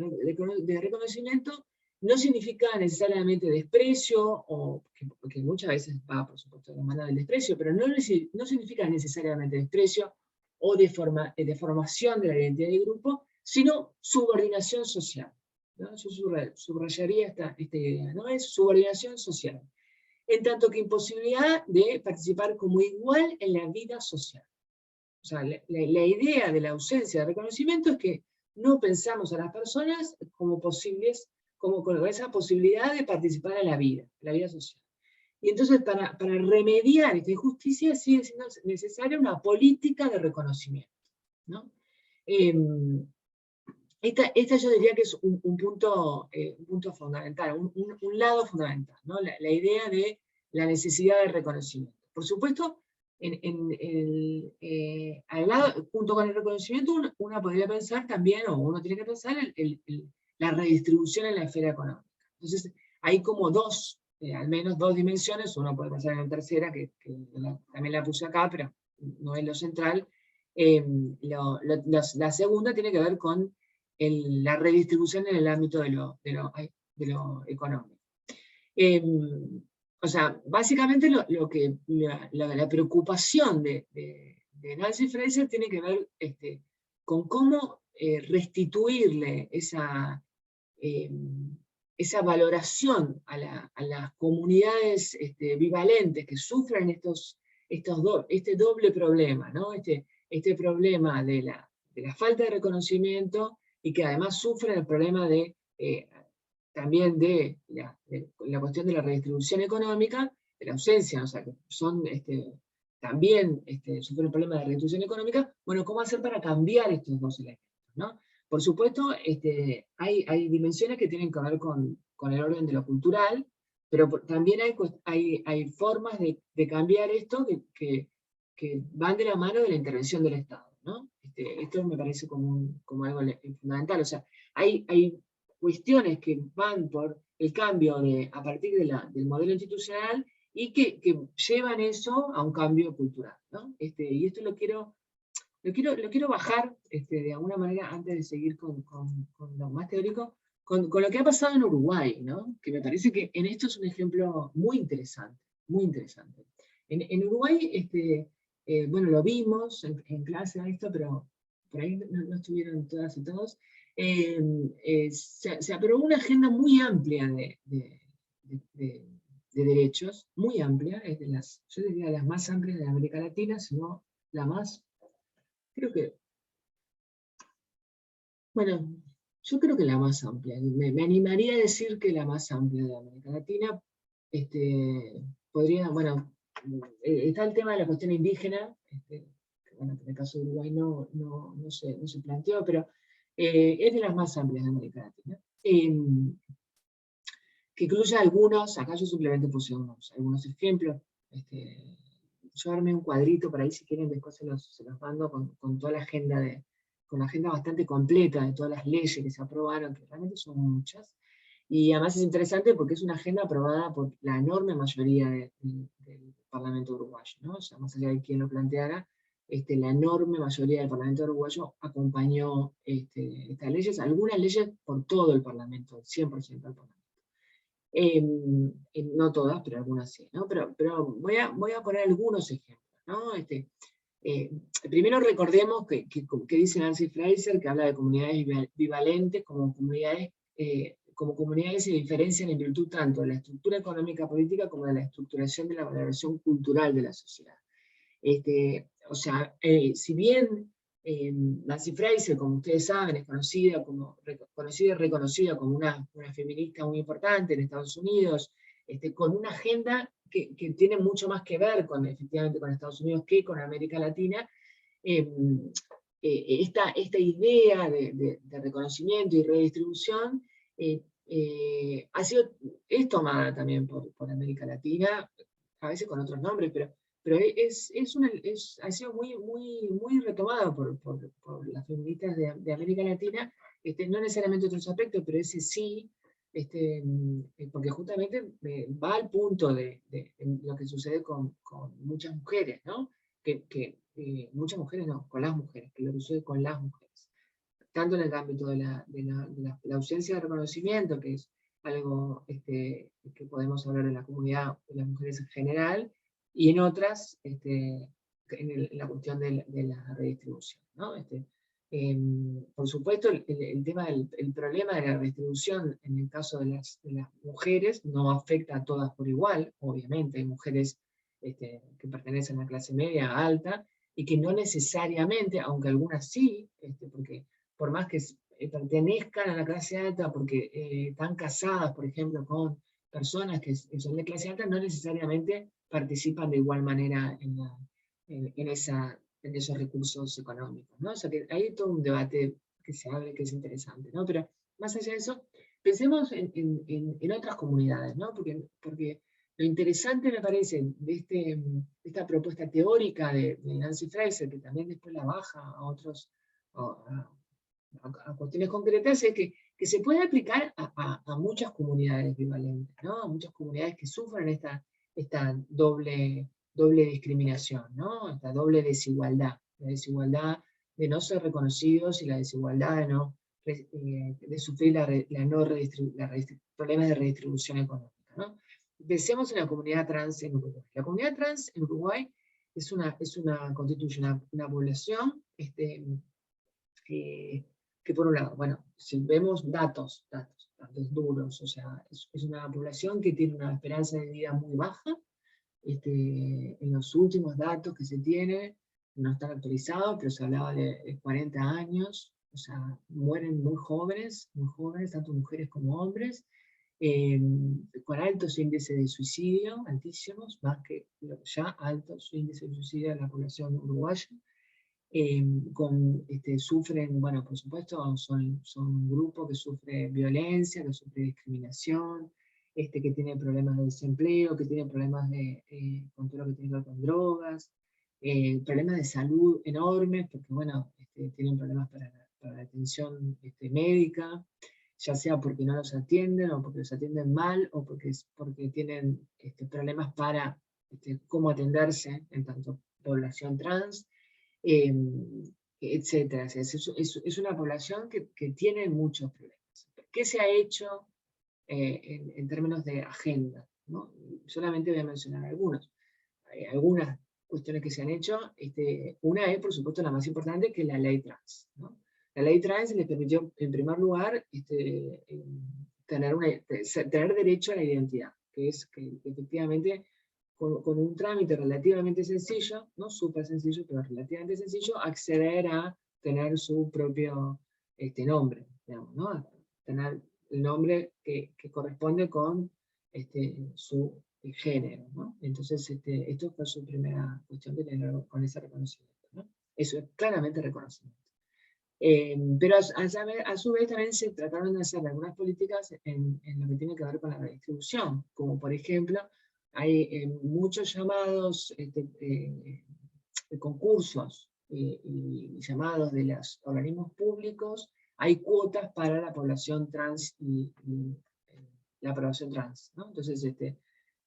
[SPEAKER 1] reconocimiento, no significa necesariamente desprecio, o que muchas veces va, por supuesto, de la mano del desprecio, pero no significa necesariamente desprecio o deformación de la identidad de grupo, sino subordinación social, ¿no? Yo subrayaría esta idea, ¿no? Es subordinación social, en tanto que imposibilidad de participar como igual en la vida social. O sea, la idea de la ausencia de reconocimiento es que no pensamos a las personas como posibles, como con esa posibilidad de participar en la vida social. Y entonces para remediar esta injusticia sigue siendo necesaria una política de reconocimiento, ¿no? Esta yo diría que es un punto fundamental, un lado fundamental, ¿no? La idea de la necesidad de reconocimiento. Por supuesto, al lado, junto con el reconocimiento, uno podría pensar también, o uno tiene que pensar la redistribución en la esfera económica. Entonces, hay como al menos dos dimensiones, uno puede pensar en la tercera, que también la puse acá, pero no es lo central. La segunda tiene que ver con la redistribución en el ámbito de lo económico. O sea, básicamente la preocupación de Nancy Fraser tiene que ver con cómo restituirle esa valoración a las comunidades bivalentes que sufren este doble problema, ¿no? Este problema de la falta de reconocimiento, y que además sufren el problema también de la cuestión de la redistribución económica, de la ausencia, o sea, que son también sufren el problema de la redistribución económica. Bueno, ¿cómo hacer para cambiar estos dos elementos, ¿no? Por supuesto, hay dimensiones que tienen que ver con el orden de lo cultural, pero también hay formas de cambiar esto que van de la mano de la intervención del Estado, ¿no? Esto me parece como algo fundamental. O sea, hay cuestiones que van por el cambio a partir del modelo institucional, y que llevan eso a un cambio cultural, ¿no? Y esto lo quiero bajar de alguna manera, antes de seguir con lo más teórico, con lo que ha pasado en Uruguay, ¿no? Que me parece que en esto es un ejemplo muy interesante, muy interesante. En Uruguay, bueno, lo vimos en clase a esto, pero por ahí no estuvieron todas y todos. Se aprobó una agenda muy amplia de derechos, muy amplia, es yo diría las más amplias de América Latina, sino la más, creo que, bueno, yo creo que la más amplia, me animaría a decir que la más amplia de América Latina. Podría, bueno, está el tema de la cuestión indígena, que bueno, en el caso de Uruguay no se planteó, pero es de las más amplias de América Latina. Que incluye algunos, acá yo simplemente puse algunos ejemplos. Yo armé un cuadrito por ahí, si quieren después se los mando con toda la agenda, con la agenda bastante completa de todas las leyes que se aprobaron, que realmente son muchas. Y además es interesante porque es una agenda aprobada por la enorme mayoría del Parlamento uruguayo, ¿no? O sea, más allá de quien lo planteara, la enorme mayoría del Parlamento uruguayo acompañó estas leyes, algunas leyes por todo el Parlamento, el 100% del Parlamento. No todas, pero algunas sí, ¿no? Pero voy a poner algunos ejemplos, ¿no? Primero recordemos que dice Nancy Fraser, que habla de comunidades bivalentes como comunidades que se diferencian en virtud tanto de la estructura económica política como de la estructuración de la valoración cultural de la sociedad. O sea, si bien Nancy Fraser, como ustedes saben, es conocida y reconocida como una feminista muy importante en Estados Unidos, con una agenda que tiene mucho más que ver efectivamente con Estados Unidos que con América Latina. Esta idea de reconocimiento y redistribución es tomada también por América Latina, a veces con otros nombres, pero ha sido muy retomada por las feministas de América Latina, no necesariamente otros aspectos, pero ese sí, porque justamente va al punto de lo que sucede con muchas mujeres, ¿no? Muchas mujeres no, con las mujeres, que lo que sucede con las mujeres. Tanto en el ámbito de la ausencia de reconocimiento, que es algo que podemos hablar de la comunidad de las mujeres en general, y en otras, en la cuestión de la redistribución, ¿no? Por supuesto, el problema de la redistribución en el caso de las mujeres no afecta a todas por igual, obviamente. Hay mujeres que pertenecen a la clase media alta, y que no necesariamente, aunque algunas sí, porque por más que pertenezcan a la clase alta, porque están casadas, por ejemplo, con personas que son de clase alta, no necesariamente participan de igual manera en esos recursos económicos, ¿no? O sea que hay todo un debate que se abre, que es interesante, ¿no? Pero más allá de eso, pensemos en otras comunidades, ¿no? Porque lo interesante, me parece, de esta propuesta teórica de Nancy Fraser, que también después la baja a otros, a cuestiones concretas, es que se puede aplicar a muchas comunidades bivalentes, ¿no? A muchas comunidades que sufren esta doble discriminación, ¿no? Esta doble desigualdad, la desigualdad de no ser reconocidos y la desigualdad de sufrir problemas de redistribución económica, ¿no? Pensemos en la comunidad trans en Uruguay. La comunidad trans en Uruguay constituye una población que que por un lado, bueno, si vemos datos duros, o sea, es una población que tiene una esperanza de vida muy baja. En los últimos datos que se tiene, no están actualizados, pero se hablaba de 40 años, o sea, mueren muy jóvenes, tanto mujeres como hombres, con altos índices de suicidio, altísimos, más que ya altos índices de suicidio en la población uruguaya. Sufren, bueno, por supuesto, son un grupo que sufre violencia, que sufre discriminación, que tiene problemas de desempleo, que tiene problemas con todo lo que tiene que ver con drogas, problemas de salud enormes, porque, bueno, tienen problemas para la atención médica, ya sea porque no los atienden, o porque los atienden mal, o porque tienen problemas para cómo atenderse en tanto población trans, etcétera. Es una población que tiene muchos problemas. ¿Qué se ha hecho en términos de agenda? ¿No? Solamente voy a mencionar algunos. Hay algunas cuestiones que se han hecho. Una es, por supuesto, la más importante, que es la ley trans, ¿no? La ley trans le permitió, en primer lugar, tener derecho a la identidad, que es que efectivamente con un trámite relativamente sencillo, no súper sencillo, pero relativamente sencillo, acceder a tener su propio nombre, digamos, ¿no? Tener el nombre que corresponde con su género, ¿no? Entonces, esto fue su primera cuestión que tiene con ese reconocimiento, ¿no? Eso es claramente reconocimiento. Pero a su vez también se trataron de hacer algunas políticas en lo que tiene que ver con la redistribución, como por ejemplo, hay muchos llamados de concursos y llamados de los organismos públicos, hay cuotas para la población trans y la población trans, ¿no? Entonces,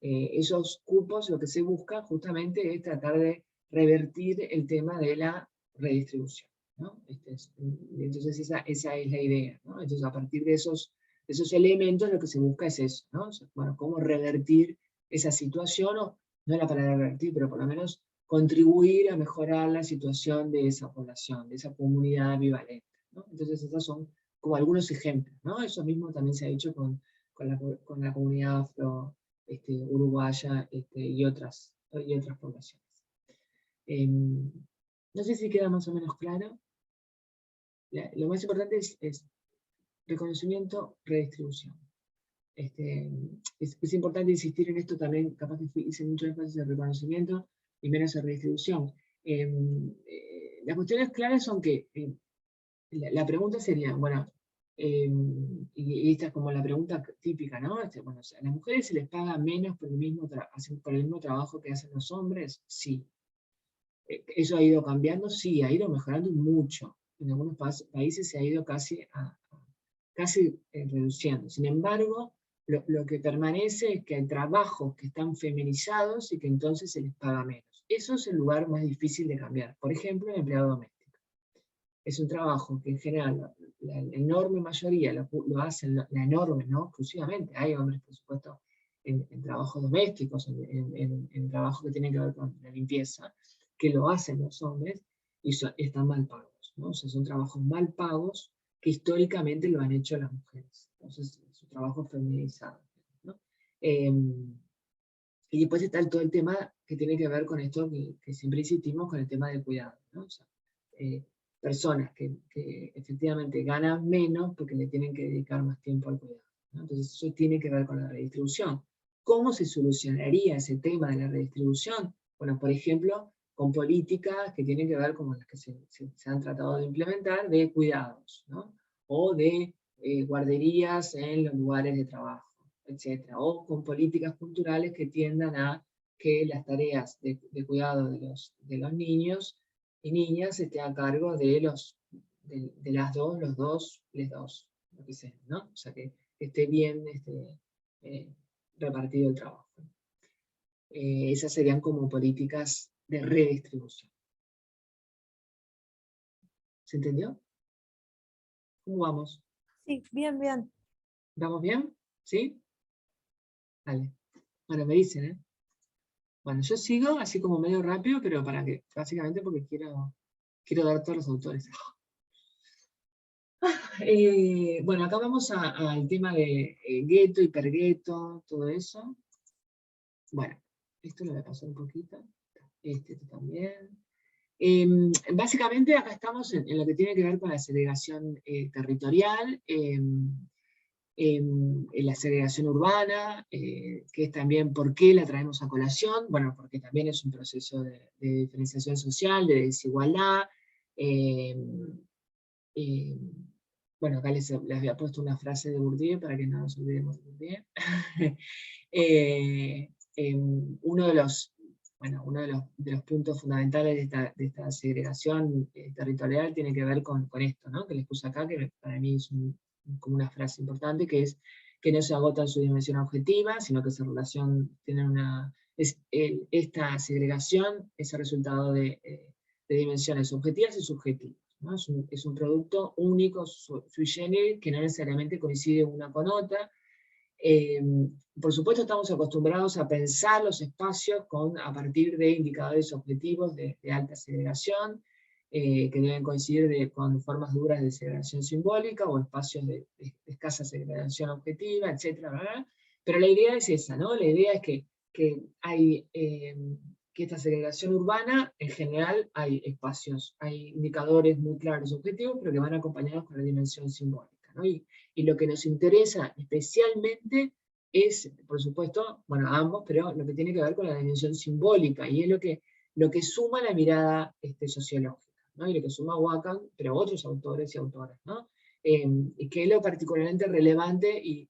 [SPEAKER 1] esos cupos lo que se busca justamente es tratar de revertir el tema de la redistribución, ¿no? Entonces esa es la idea, ¿no? Entonces a partir de esos elementos lo que se busca es eso, ¿no? O sea, bueno, cómo revertir esa situación, o no es la palabra revertir, pero por lo menos contribuir a mejorar la situación de esa población, de esa comunidad bivalente, ¿no? Entonces esos son como algunos ejemplos, ¿no? Eso mismo también se ha hecho con la comunidad afro uruguaya y otras poblaciones. No sé si queda más o menos claro. Lo más importante es reconocimiento, redistribución. Es importante insistir en esto también, capaz que hice mucho énfasis en reconocimiento y menos en redistribución. Las cuestiones claras son que la pregunta sería, bueno, y esta es como la pregunta típica, ¿no? Bueno, o sea, ¿a las mujeres se les paga menos por el mismo trabajo que hacen los hombres? Sí. ¿Eso ha ido cambiando? Sí, ha ido mejorando mucho. En algunos países se ha ido casi reduciendo. Sin embargo, lo que permanece es que hay trabajos que están feminizados y que entonces se les paga menos. Eso es el lugar más difícil de cambiar. Por ejemplo, el empleado doméstico. Es un trabajo que en general la enorme mayoría lo hacen, la enorme, no exclusivamente, hay hombres por supuesto en trabajos domésticos, en trabajos que tienen que ver con la limpieza, que lo hacen los hombres y están mal pagos, ¿no? O sea, son trabajos mal pagos que históricamente lo han hecho las mujeres. Entonces, es un trabajo feminizado, ¿no? Y después está todo el tema que tiene que ver con esto que siempre insistimos, con el tema del cuidado, ¿no? O sea, personas que efectivamente ganan menos porque le tienen que dedicar más tiempo al cuidado, ¿no? Entonces eso tiene que ver con la redistribución. ¿Cómo se solucionaría ese tema de la redistribución? Bueno, por ejemplo, con políticas que tienen que ver con las que se han tratado de implementar, de cuidados, ¿no? O de guarderías en los lugares de trabajo, etc. O con políticas culturales que tiendan a que las tareas de cuidado de los niños y niñas esté a cargo de los dos, lo que sea, ¿no? O sea, que esté bien repartido el trabajo. Esas serían como políticas de redistribución. ¿Se entendió? ¿Cómo vamos?
[SPEAKER 4] Sí, bien, bien.
[SPEAKER 1] ¿Vamos bien? ¿Sí? Vale. Bueno, me dicen, ¿eh? Bueno, yo sigo así como medio rápido, pero básicamente porque quiero dar todos los autores. Bueno, acá vamos al tema de gueto, hipergueto, todo eso. Bueno, esto lo voy a pasar un poquito. Este también. Básicamente acá estamos en lo que tiene que ver con la segregación territorial, en la segregación urbana, que es también por qué la traemos a colación. Bueno, porque también es un proceso de diferenciación social, de desigualdad. Bueno, acá les había puesto una frase de Bourdieu para que no nos olvidemos de Bourdieu. Uno de los puntos fundamentales de esta segregación territorial tiene que ver con esto, ¿no? Que les puse acá, que para mí es como una frase importante, que es que no se agota en su dimensión objetiva, sino que esa relación tiene esta segregación es el resultado de dimensiones objetivas y subjetivas, ¿no? Es un producto único, sui generis, que no necesariamente coincide una con otra. Por supuesto estamos acostumbrados a pensar los espacios a partir de indicadores objetivos de alta segregación, que deben coincidir con formas duras de segregación simbólica o espacios de escasa segregación objetiva, etc. Pero la idea es esa, ¿no? La idea es que hay que esta segregación urbana, en general hay espacios, hay indicadores muy claros objetivos, pero que van acompañados con la dimensión simbólica, ¿no? Y lo que nos interesa especialmente es, por supuesto, bueno, ambos, pero lo que tiene que ver con la dimensión simbólica, y es lo que suma la mirada sociológica, ¿no? Y lo que suma Wackham, pero otros autores y autoras, ¿no? Y que es lo particularmente relevante y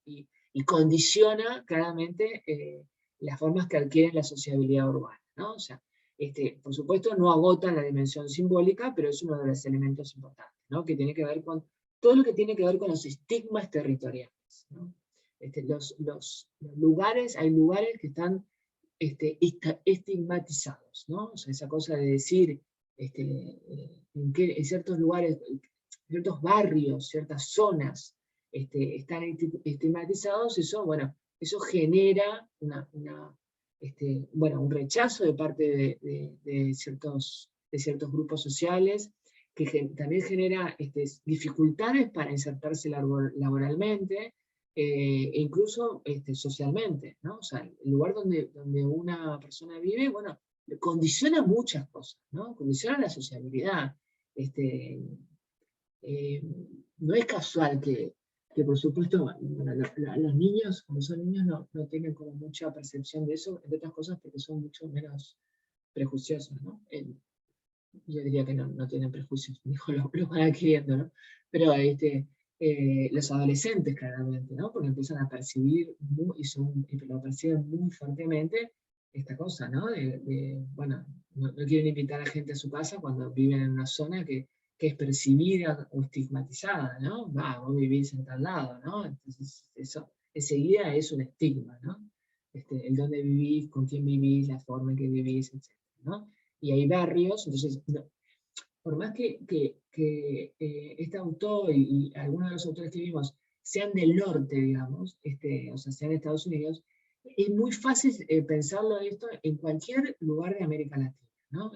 [SPEAKER 1] condiciona claramente las formas que adquieren la sociabilidad urbana, ¿no? O sea, por supuesto no agota la dimensión simbólica, pero es uno de los elementos importantes, ¿no? Que tiene que ver con todo lo que tiene que ver con los estigmas territoriales, ¿no? Los lugares, hay lugares que están estigmatizados, ¿no? O sea, esa cosa de decir en ciertos lugares, ciertos barrios, ciertas zonas están estigmatizados, eso, bueno, eso genera un rechazo de parte de ciertos grupos sociales, que también genera dificultades para insertarse laboralmente, e incluso socialmente, ¿no? O sea, el lugar donde una persona vive, bueno, condiciona muchas cosas, ¿no? Condiciona la sociabilidad. No es casual que por supuesto, bueno, los niños, como son niños, no tienen como mucha percepción de eso, entre otras cosas porque son mucho menos prejuiciosos, ¿no? Yo diría que no tienen prejuicios, lo van adquiriendo, ¿no? Pero los adolescentes claramente, ¿no? Porque empiezan a percibir, y lo perciben muy fuertemente, esta cosa, ¿no? Bueno, no quieren invitar a gente a su casa cuando viven en una zona que es percibida o estigmatizada, ¿no? Vos vivís en tal lado, ¿no? Entonces eso enseguida es un estigma, ¿no? El dónde vivís, con quién vivís, la forma en que vivís, etc., ¿no? Y hay barrios, entonces, por más que este autor y algunos de los autores que vimos sean del norte, digamos, o sea, sean de Estados Unidos, es muy fácil pensarlo esto en cualquier lugar de América Latina, ¿no?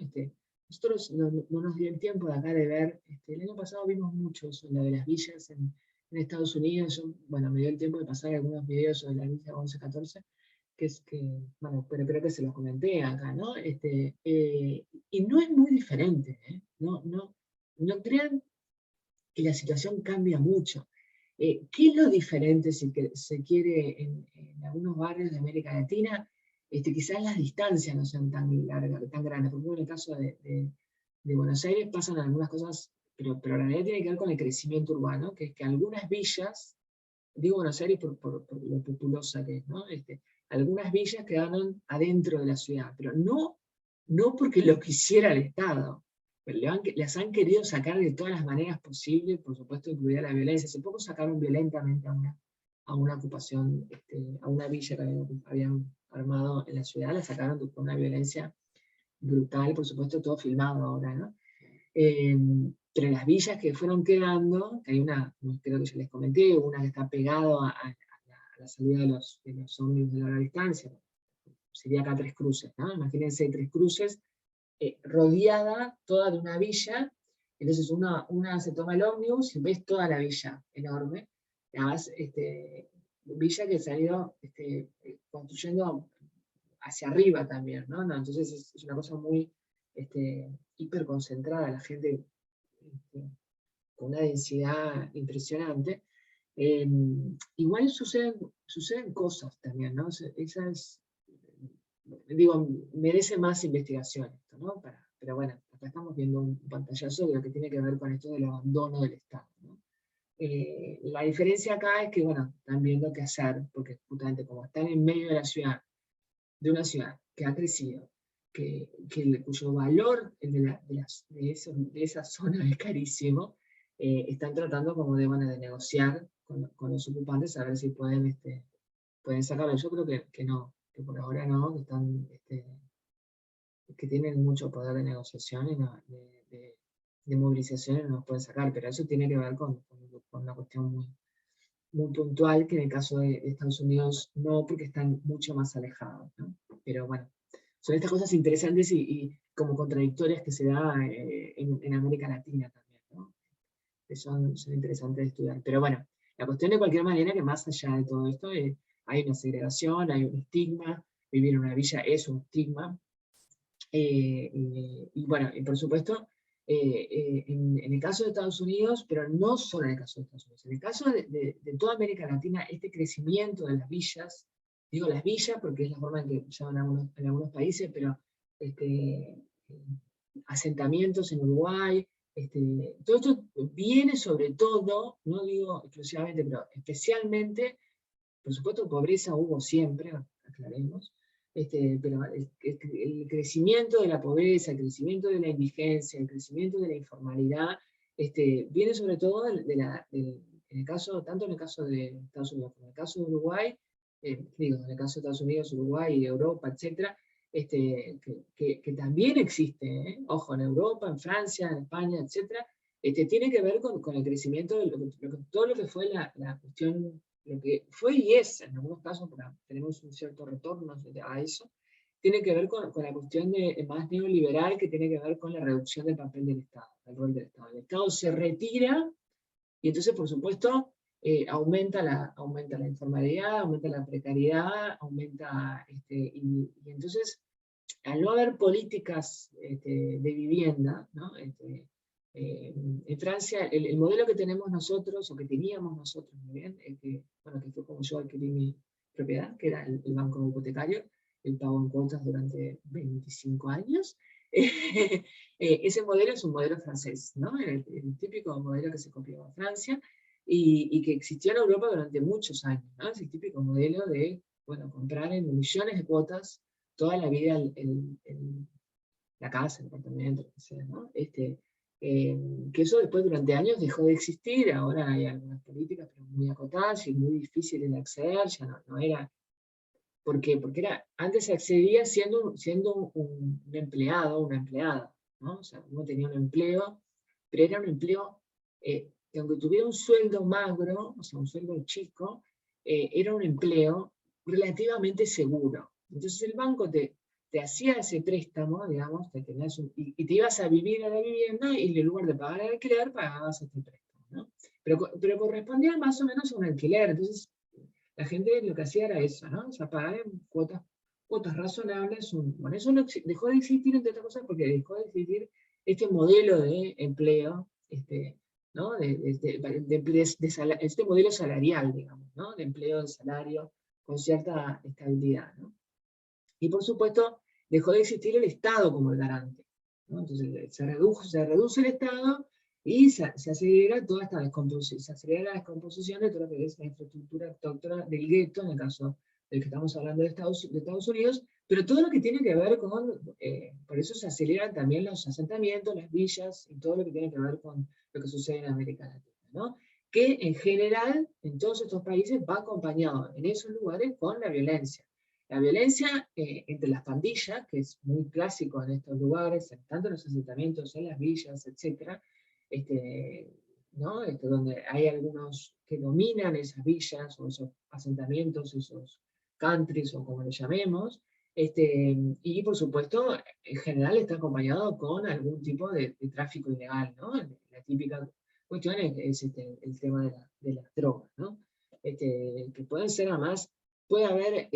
[SPEAKER 1] Nosotros no nos dio el tiempo de acá de ver, el año pasado vimos mucho eso, lo de las villas en Estados Unidos. Yo, bueno, me dio el tiempo de pasar algunos videos sobre la villa 1114, bueno, pero creo que se los comenté acá, ¿no? Y no es muy diferente, ¿eh? No crean que la situación cambia mucho. ¿Qué es lo diferente si se quiere en algunos barrios de América Latina? Quizás las distancias no sean tan largas, tan grandes. Por ejemplo, en el caso de Buenos Aires pasan algunas cosas, pero en realidad tiene que ver con el crecimiento urbano, que es que algunas villas, digo Buenos Aires por lo populosa que es, ¿no? Algunas villas quedaron adentro de la ciudad, pero no porque lo quisiera el Estado, pero las han querido sacar de todas las maneras posibles, por supuesto incluida la violencia. Hace poco sacaron violentamente a una ocupación, a una villa que habían armado en la ciudad, la sacaron con una violencia brutal, por supuesto todo filmado ahora, ¿no? Pero las villas que fueron quedando, que hay una, creo que ya les comenté, una que está pegado a la salida de los ómnibus de larga distancia, sería acá Tres Cruces, ¿no? Imagínense Tres Cruces, rodeada toda de una villa, Entonces una se toma el ómnibus y ves toda la villa enorme, además, villa que se ha ido construyendo hacia arriba también, ¿no? Entonces es una cosa muy hiperconcentrada, la gente con una densidad impresionante. Igual suceden cosas también, ¿no? Esas, digo, merece más investigación esto, ¿no? Pero bueno, acá estamos viendo un pantallazo de lo que tiene que ver con esto del abandono del Estado, ¿no? La diferencia acá es que, bueno, están viendo qué hacer, porque justamente como están en medio de la ciudad, de una ciudad que ha crecido, cuyo valor de esa zona es carísimo, están tratando como de negociar con los ocupantes a ver si pueden sacarlo. Yo creo que no, que por ahora no, que están, que tienen mucho poder de negociación y de movilización y no nos pueden sacar, pero eso tiene que ver con una cuestión muy puntual, que en el caso de Estados Unidos no, porque están mucho más alejados, ¿no? Pero bueno, son estas cosas interesantes y como contradictorias que se da en América Latina también, ¿no? Que son interesantes de estudiar. Pero bueno, la cuestión de cualquier manera que más allá de todo esto hay una segregación, hay un estigma, vivir en una villa es un estigma, y bueno, y por supuesto, en el caso de Estados Unidos, pero no solo en el caso de Estados Unidos, en el caso de toda América Latina, este crecimiento de las villas, digo las villas porque es la forma en que llaman en algunos países, pero asentamientos en Uruguay, todo esto viene sobre todo, no digo exclusivamente, pero especialmente, por supuesto pobreza hubo siempre, aclaremos, pero el crecimiento de la pobreza, el crecimiento de la indigencia, el crecimiento de la informalidad, viene sobre todo en el caso, tanto en el caso de Estados Unidos como en el caso de Uruguay, digo, en el caso de Estados Unidos, Uruguay, Europa, etc., que también existe, ojo, en Europa, en Francia, en España, etc., tiene que ver con el crecimiento de todo lo que fue la cuestión, lo que fue y es, en algunos casos, tenemos un cierto retorno a eso, tiene que ver con la cuestión más neoliberal, que tiene que ver con la reducción del papel del Estado, del rol del Estado. El Estado se retira y entonces, por supuesto, aumenta la informalidad, aumenta la precariedad, y entonces, al no haber políticas de vivienda, ¿no? En Francia, el modelo que tenemos nosotros, o que teníamos nosotros, muy bien, que fue como yo adquirí mi propiedad, que era el banco hipotecario, el pago en cuotas durante 25 años. Ese modelo es un modelo francés, ¿no? El típico modelo que se copió en Francia y que existió en Europa durante muchos años, ¿no? Es el típico modelo de, bueno, comprar en millones de cuotas toda la vida la casa, el apartamento, lo que sea, ¿no? Que eso después durante años dejó de existir, ahora hay algunas políticas, pero muy acotadas y muy difíciles de acceder, ya no era. ¿Por qué? Porque antes se accedía siendo un empleado, una empleada, ¿no? O sea, uno tenía un empleo, pero era un empleo que aunque tuviera un sueldo magro, o sea, un sueldo chico, era un empleo relativamente seguro. Entonces el banco te hacía ese préstamo, digamos, y te ibas a vivir a la vivienda y en lugar de pagar el alquiler, pagabas este préstamo, ¿no? Pero correspondía más o menos a un alquiler, entonces la gente lo que hacía era eso, ¿no? O sea, pagar en cuotas razonables. Bueno, eso dejó de existir, entre otras cosas, porque dejó de existir este modelo de empleo, ¿no? Este modelo salarial, digamos, ¿no? De empleo, de salario, con cierta estabilidad, ¿no? Y por supuesto, dejó de existir el Estado como el garante, ¿no? Entonces se reduce el Estado y se acelera toda esta descomposición, se acelera la descomposición de todo lo que es la infraestructura autóctona del gueto, en el caso del que estamos hablando de Estados Unidos, pero todo lo que tiene que ver con, por eso se aceleran también los asentamientos, las villas, y todo lo que tiene que ver con lo que sucede en América Latina, ¿no? Que en general, en todos estos países, va acompañado en esos lugares con la violencia. La violencia entre las pandillas, que es muy clásico en estos lugares, tanto en los asentamientos, en las villas, etc., ¿no? Donde hay algunos que dominan esas villas o esos asentamientos, esos countries o como le llamemos, Y por supuesto, en general está acompañado con algún tipo de tráfico ilegal, ¿no? La típica cuestión es el tema de las drogas, ¿no? Que pueden ser además, puede haber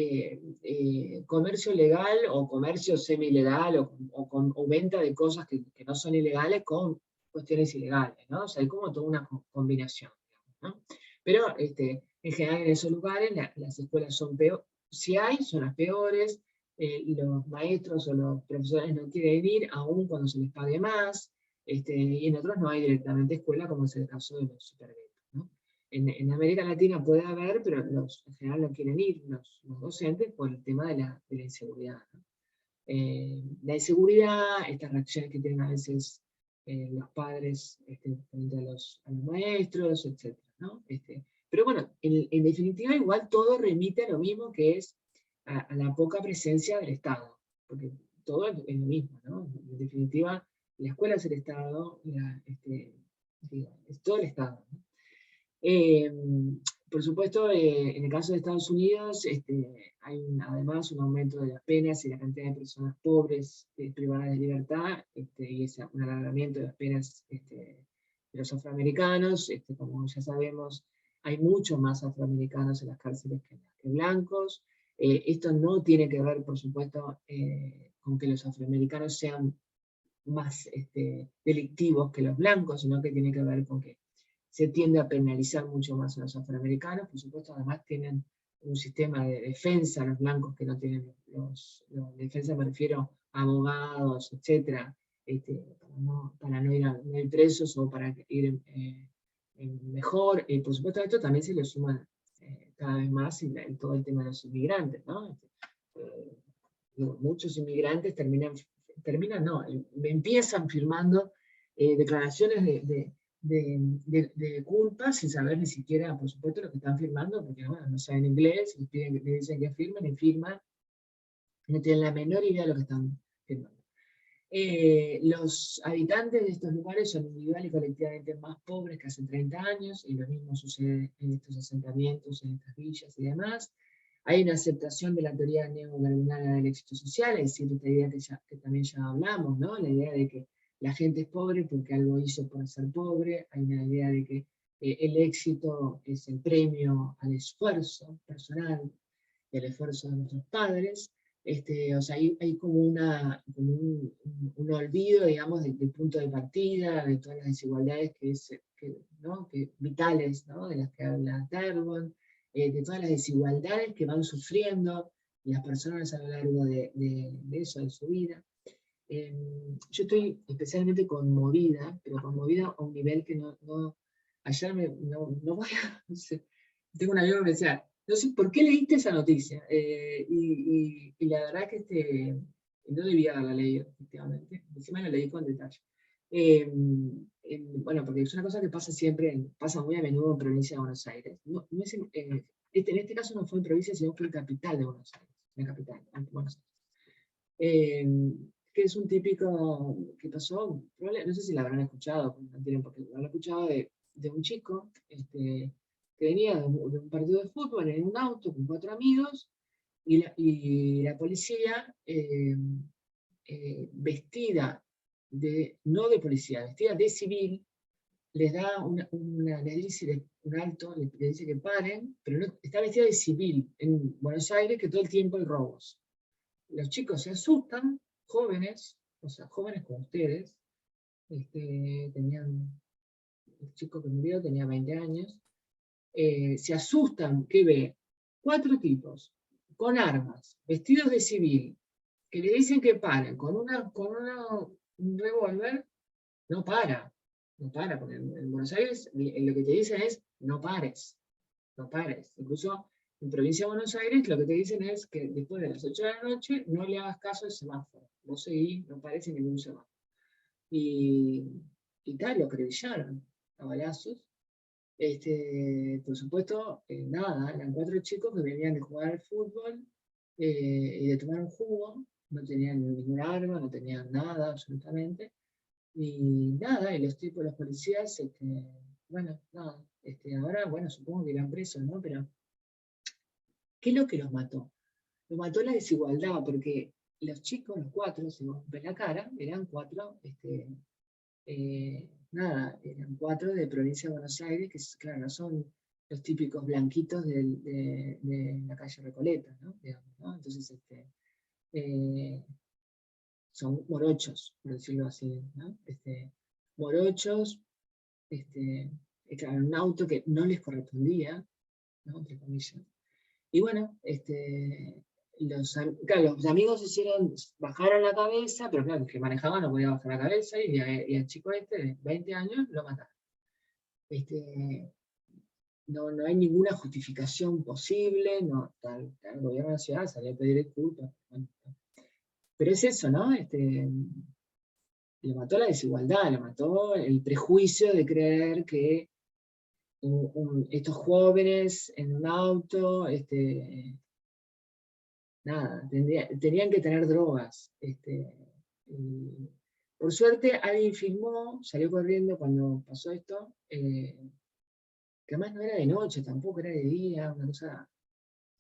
[SPEAKER 1] comercio legal o comercio semi-ilegal o venta de cosas que no son ilegales con cuestiones ilegales, ¿no? O sea, hay como toda una combinación, ¿no? Pero en general en esos lugares las escuelas son peores, si hay, son las peores, los maestros o los profesores no quieren ir, aún cuando se les pague más, y en otros no hay directamente escuela, como es el caso de los superguetos, ¿no? En América Latina puede haber, pero en general no quieren ir los docentes por el tema de la inseguridad, ¿no? La inseguridad, estas reacciones que tienen a veces los padres frente a los maestros, etc., ¿no? Pero bueno, en definitiva igual todo remite a lo mismo, que es a la poca presencia del Estado, porque todo es lo mismo, ¿no? En definitiva, la escuela es el Estado, es todo el Estado, ¿no? Por supuesto, en el caso de Estados Unidos, hay además un aumento de las penas y la cantidad de personas pobres privadas de libertad, y un alargamiento de las penas de los afroamericanos. Como ya sabemos, hay muchos más afroamericanos en las cárceles que blancos. Esto no tiene que ver, por supuesto, con que los afroamericanos sean más delictivos que los blancos, sino que tiene que ver con que se tiende a penalizar mucho más a los afroamericanos. Por supuesto, además tienen un sistema de defensa, los blancos que no tienen de defensa, me refiero a abogados, etcétera, para no ir presos o para ir mejor. Y por supuesto a esto también se le suma cada vez más todo el tema de los inmigrantes, ¿no? Muchos inmigrantes empiezan firmando declaraciones de culpa sin saber ni siquiera, por supuesto, lo que están firmando, porque bueno, no saben inglés, le dicen que firmen y firman, no tienen la menor idea de lo que están firmando. Los habitantes de estos lugares son individual y colectivamente más pobres que hace 30 años, y lo mismo sucede en estos asentamientos, en estas villas y demás. Hay una aceptación de la teoría neodarwiniana del éxito social, es decir, esta idea que también ya hablamos, ¿no? La idea de que la gente es pobre porque algo hizo por ser pobre. Hay una idea de que el éxito es el premio al esfuerzo personal y al esfuerzo de nuestros padres. O sea, hay como un olvido, digamos, del punto de partida, de todas las desigualdades vitales, ¿no? De las que habla Terborn, de todas las desigualdades que van sufriendo las personas a lo largo de eso, de su vida. Yo estoy especialmente conmovida, pero conmovida a un nivel que ayer no voy a, no sé, tengo un amigo que me decía, no sé, ¿por qué leíste esa noticia? Y la verdad que no debía haberla leído, efectivamente, encima la leí con detalle. Bueno, porque es una cosa que pasa siempre, pasa muy a menudo en provincia de Buenos Aires. En este caso no fue en provincia, sino fue en capital de Buenos Aires, en la capital, en Buenos Aires. Que es un típico que pasó, no sé si la habrán escuchado, no tienen por qué, lo habrán escuchado de un chico que venía de un partido de fútbol en un auto con 4 amigos, y la policía, vestida no de policía, vestida de civil, les da les dice un alto, les dice que paren, pero no, está vestida de civil en Buenos Aires, que todo el tiempo hay robos. Los chicos se asustan, jóvenes, o sea, jóvenes como ustedes, el chico que murió tenía 20 años, se asustan que ve 4 tipos con armas, vestidos de civil, que le dicen que paren, con un revólver. No para, porque en Buenos Aires lo que te dicen es no pares, no pares. Incluso en provincia de Buenos Aires lo que te dicen es que después de las 8 de la noche no le hagas caso al semáforo, no seguí, no pares en ningún semáforo. Y tal, lo acribillaron a balazos. Por supuesto, nada, eran 4 chicos que venían de jugar al fútbol y de tomar un jugo, no tenían ninguna arma, no tenían nada absolutamente. Y nada, y los policías, bueno, nada, ahora, bueno, supongo que irán presos, ¿no? Pero, ¿qué es lo que los mató? lo mató la desigualdad, porque los chicos, los 4, si vos ves la cara, eran 4, eran 4 de provincia de Buenos Aires, que claro, no son los típicos blanquitos de la calle Recoleta, ¿no? Digamos, ¿no? Entonces, son morochos, por decirlo así, ¿no? Morochos, claro, un auto que no les correspondía, ¿no? Entre comillas. Y bueno, claro, los amigos bajaron la cabeza, pero claro, el que manejaba no podía bajar la cabeza, y el chico de 20 años lo mataron. No hay ninguna justificación posible, no, el gobierno de la ciudad salió a pedir disculpas. Bueno, pero es eso, ¿no? Le mató la desigualdad, le mató el prejuicio de creer que estos jóvenes en un auto, nada, tenían que tener drogas. Por suerte alguien filmó, salió corriendo cuando pasó esto, que además no era de noche, tampoco era de día, una cosa,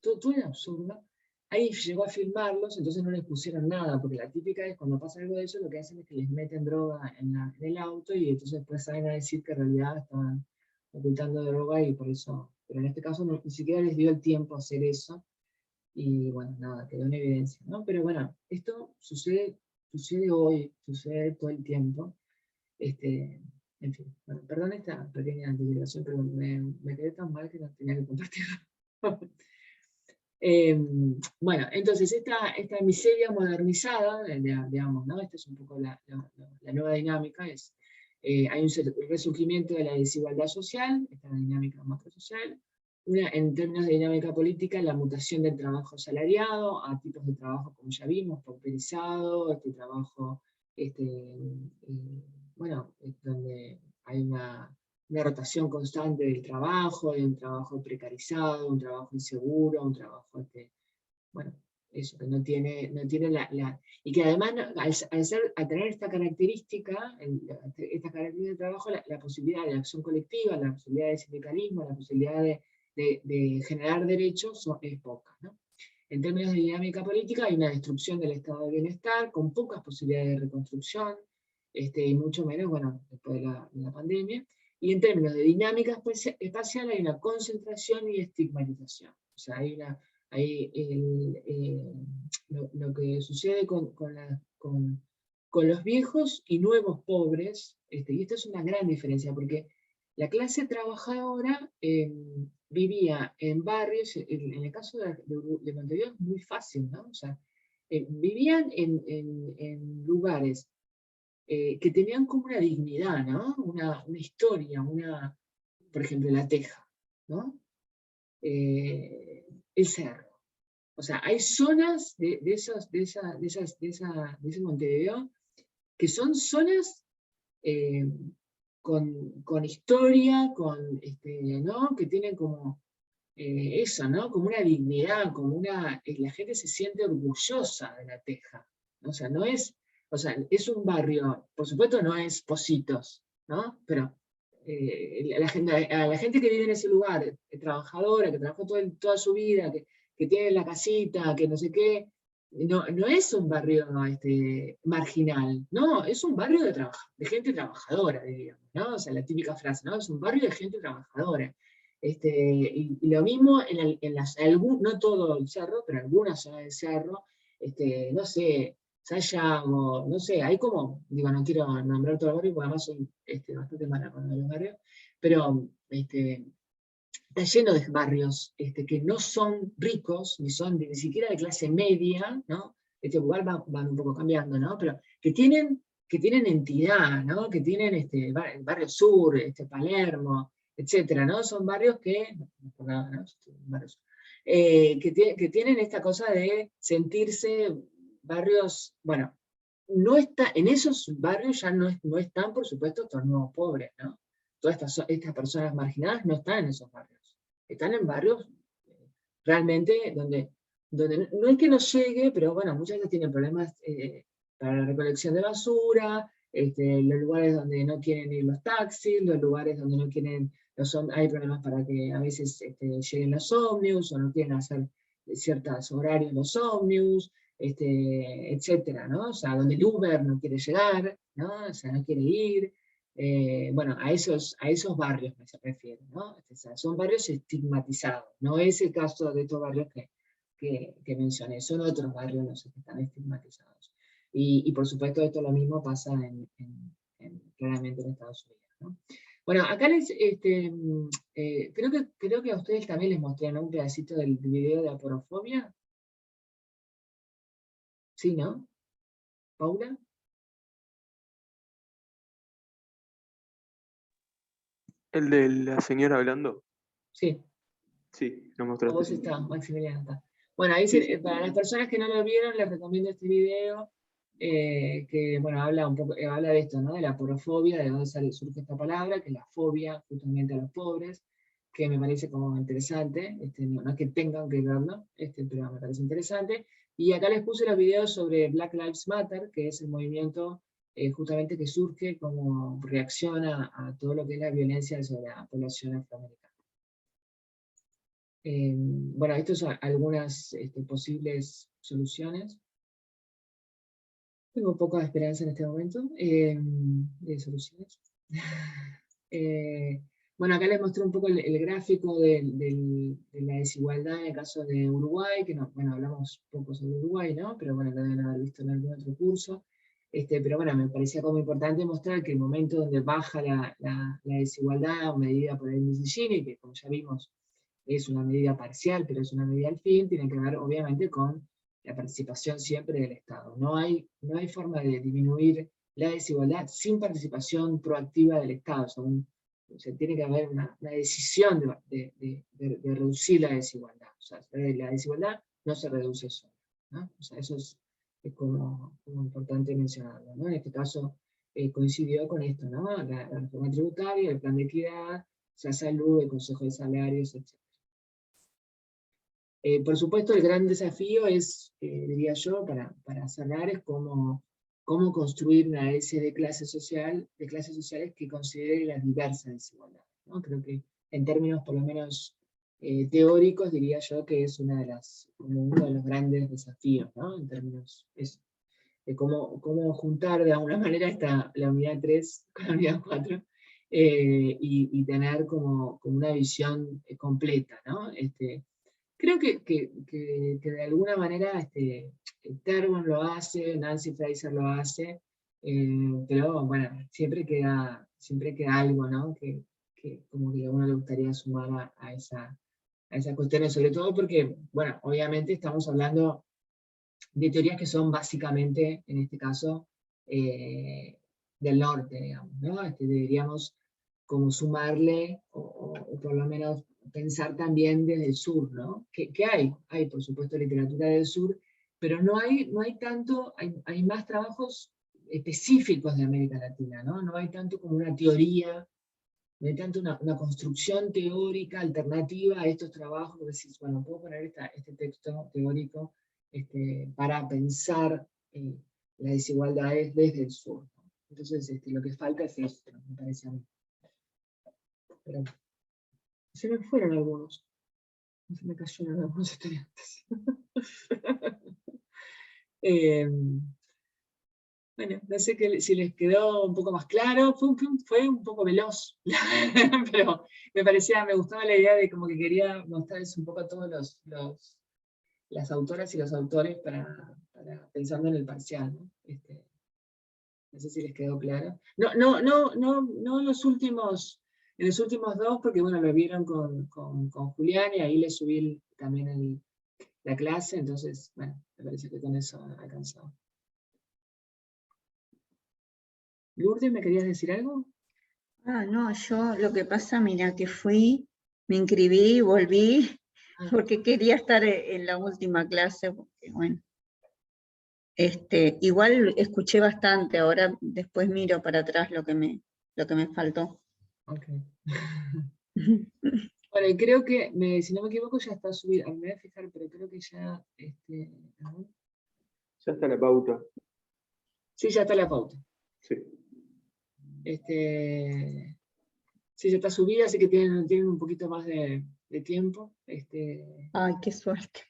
[SPEAKER 1] todo era absurdo. Alguien llegó a filmarlos, entonces no les pusieron nada, porque la típica es cuando pasa algo de eso, lo que hacen es que les meten droga en el auto y entonces después salen a decir que en realidad estaban ocultando droga y por eso, pero en este caso ni siquiera les dio el tiempo a hacer eso. Y bueno, nada, quedó en evidencia, ¿no? Pero bueno, esto sucede hoy, sucede todo el tiempo. En fin, bueno, perdón esta pequeña divulgación, pero me quedé tan mal que no tenía que compartirlo. Bueno, entonces esta miseria modernizada, digamos, ¿no? Esta es un poco la nueva dinámica, hay un resurgimiento de la desigualdad social, esta dinámica macrosocial, en términos de dinámica política, la mutación del trabajo asalariado a tipos de trabajo, como ya vimos, pauperizado, trabajo, bueno, donde hay una rotación constante del trabajo, de un trabajo precarizado, un trabajo inseguro, un trabajo, bueno, eso, que no tiene y que además, al tener esta característica de trabajo, la posibilidad de acción colectiva, la posibilidad de sindicalismo, la posibilidad de generar derechos es poca, ¿no? En términos de dinámica política hay una destrucción del estado de bienestar, con pocas posibilidades de reconstrucción, y mucho menos, bueno, después de la pandemia. Y en términos de dinámica espacial hay una concentración y estigmatización. O sea, lo que sucede con los viejos y nuevos pobres, y esta es una gran diferencia, porque la clase trabajadora vivía en barrios, en el caso de Montevideo es muy fácil, ¿no? O sea, vivían en lugares que tenían como una dignidad, ¿no? Una historia, por ejemplo, La Teja, ¿no? El Cerro. O sea, hay zonas de ese Montevideo que son zonas con historia, ¿no? Que tienen como eso, ¿no? Como una dignidad, la gente se siente orgullosa de La Teja, ¿no? O sea, es un barrio, por supuesto no es Pocitos, ¿no? Pero a la gente que vive en ese lugar, trabajadora, que trabajó toda su vida, que tiene la casita, que no sé qué, no es un barrio marginal, no, es un barrio de gente trabajadora, diríamos, ¿no? O sea, la típica frase, ¿no? Es un barrio de gente trabajadora. Y lo mismo no todo el cerro, pero algunas zonas del cerro, no sé, Sayago, no sé, hay como, digo, no quiero nombrar todo el barrio, porque además soy bastante mala con los barrios, pero está lleno de barrios que no son ricos, ni siquiera de clase media, ¿no? Igual van un poco cambiando, ¿no? Pero que tienen entidad, ¿no? Que tienen el barrio sur, Palermo, etcétera, ¿no? Son barrios que, que tienen esta cosa de sentirse barrios, bueno, en esos barrios ya no están, por supuesto, estos nuevos pobres, ¿no? Todas estas personas marginadas no están en esos barrios. Están en barrios realmente donde no es que no llegue, pero bueno, muchas veces tienen problemas para la recolección de basura, los lugares donde no quieren ir los taxis, los lugares donde no quieren, hay problemas para que a veces lleguen los ómnibus, o no quieren hacer ciertos horarios, los ómnibus, etcétera, ¿no? O sea, donde el Uber no quiere llegar, ¿no? O sea, no quiere ir. Bueno, a esos barrios me se refiere, ¿no? O sea, son barrios estigmatizados, no es el caso de estos barrios que mencioné, son otros barrios los que están estigmatizados. Y por supuesto esto lo mismo pasa claramente en Estados Unidos, ¿no? Bueno, acá creo que a ustedes también les mostré, ¿no?, un pedacito del video de aporofobia. ¿Sí, no? ¿Paula?
[SPEAKER 2] ¿El de la señora hablando?
[SPEAKER 1] Sí.
[SPEAKER 2] Sí, lo
[SPEAKER 1] A
[SPEAKER 2] mostraste.
[SPEAKER 1] vos está, Maximiliano está. Bueno, ahí
[SPEAKER 2] Sí, sí.
[SPEAKER 1] para las personas que no lo vieron, les recomiendo este video, que bueno, habla un poco, habla de esto, ¿no? De la aporofobia, de dónde surge esta palabra, que es la fobia justamente a los pobres, que me parece como interesante, no es que tengan que verlo, pero me parece interesante. Y acá les puse los videos sobre Black Lives Matter, que es el movimiento justamente que surge como reacción a todo lo que es la violencia sobre la población afroamericana. Bueno, estas son algunas posibles soluciones. Tengo poca esperanza en este momento de soluciones. Bueno, acá les mostré un poco el gráfico de la desigualdad en el caso de Uruguay, que no, bueno, hablamos poco sobre Uruguay, ¿no? Pero bueno, lo deben haber visto en algún otro curso. Pero bueno, me parecía como importante mostrar que el momento donde baja la desigualdad, medida por el índice Gini, que como ya vimos, es una medida parcial, pero es una medida al fin, tiene que ver obviamente con la participación siempre del Estado. No hay forma de disminuir la desigualdad sin participación proactiva del Estado. O sea, tiene que haber una decisión de reducir la desigualdad. O sea, la desigualdad no se reduce sola, ¿no? O sea, eso es como importante mencionarlo, ¿no? En este caso coincidió con esto, ¿no? La reforma tributaria, el plan de equidad, la salud, el consejo de salarios, etc. Por supuesto, el gran desafío es, diría yo, para cerrar, es cómo construir una S de clases sociales que considere las diversas desigualdades, ¿no? Creo que en términos por lo menos teóricos, diría yo que es uno de los grandes desafíos, ¿no? En términos de cómo juntar de alguna manera la unidad 3 con la unidad 4 y tener como una visión completa, ¿no? Creo que de alguna manera Terwin lo hace, Nancy Fraser lo hace, pero bueno, siempre queda algo, ¿no? Que como que a uno le gustaría sumar a esa cuestión, sobre todo porque, bueno, obviamente estamos hablando de teorías que son básicamente, en este caso, del norte, digamos, ¿no? Deberíamos como sumarle, o por lo menos pensar también desde el sur, ¿no? Que hay por supuesto literatura del sur, pero no hay tanto, hay más trabajos específicos de América Latina, ¿no? No hay tanto como una teoría, no hay tanto una construcción teórica alternativa a estos trabajos, decís, bueno, puedo poner este texto teórico para pensar las desigualdades desde el sur, ¿no? Entonces lo que falta es esto, me parece a mí. Pero se me fueron algunos. Se me cayeron algunos estudiantes. Bueno, no sé si les quedó un poco más claro. Fue un poco veloz, pero me gustaba la idea de como que quería mostrarles un poco a todos las autoras y los autores pensando en el parcial, ¿no? No sé si les quedó claro. No en los últimos dos, porque bueno, lo vieron con Julián y ahí le subí también la clase, entonces, bueno, me parece que con eso alcanzado. Lourdes, ¿me querías decir algo?
[SPEAKER 4] No, yo lo que pasa, mira, que me inscribí y volví, porque quería estar en la última clase, porque bueno. Igual escuché bastante, ahora después miro para atrás lo que me faltó.
[SPEAKER 1] Ok. Bueno, y creo que, si no me equivoco, ya está subido. Me voy a fijar, pero creo que ya...
[SPEAKER 2] Ya está la pauta.
[SPEAKER 1] Sí, ya está la pauta.
[SPEAKER 2] Sí.
[SPEAKER 1] Sí, ya está subida, así que tienen un poquito más de de tiempo.
[SPEAKER 4] Ay, qué suerte.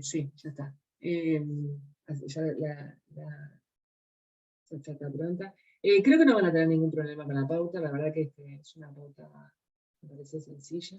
[SPEAKER 1] Sí, ya está. Ya está pronta. Creo que no van a tener ningún problema con la pauta, la verdad que es una pauta, me parece sencilla.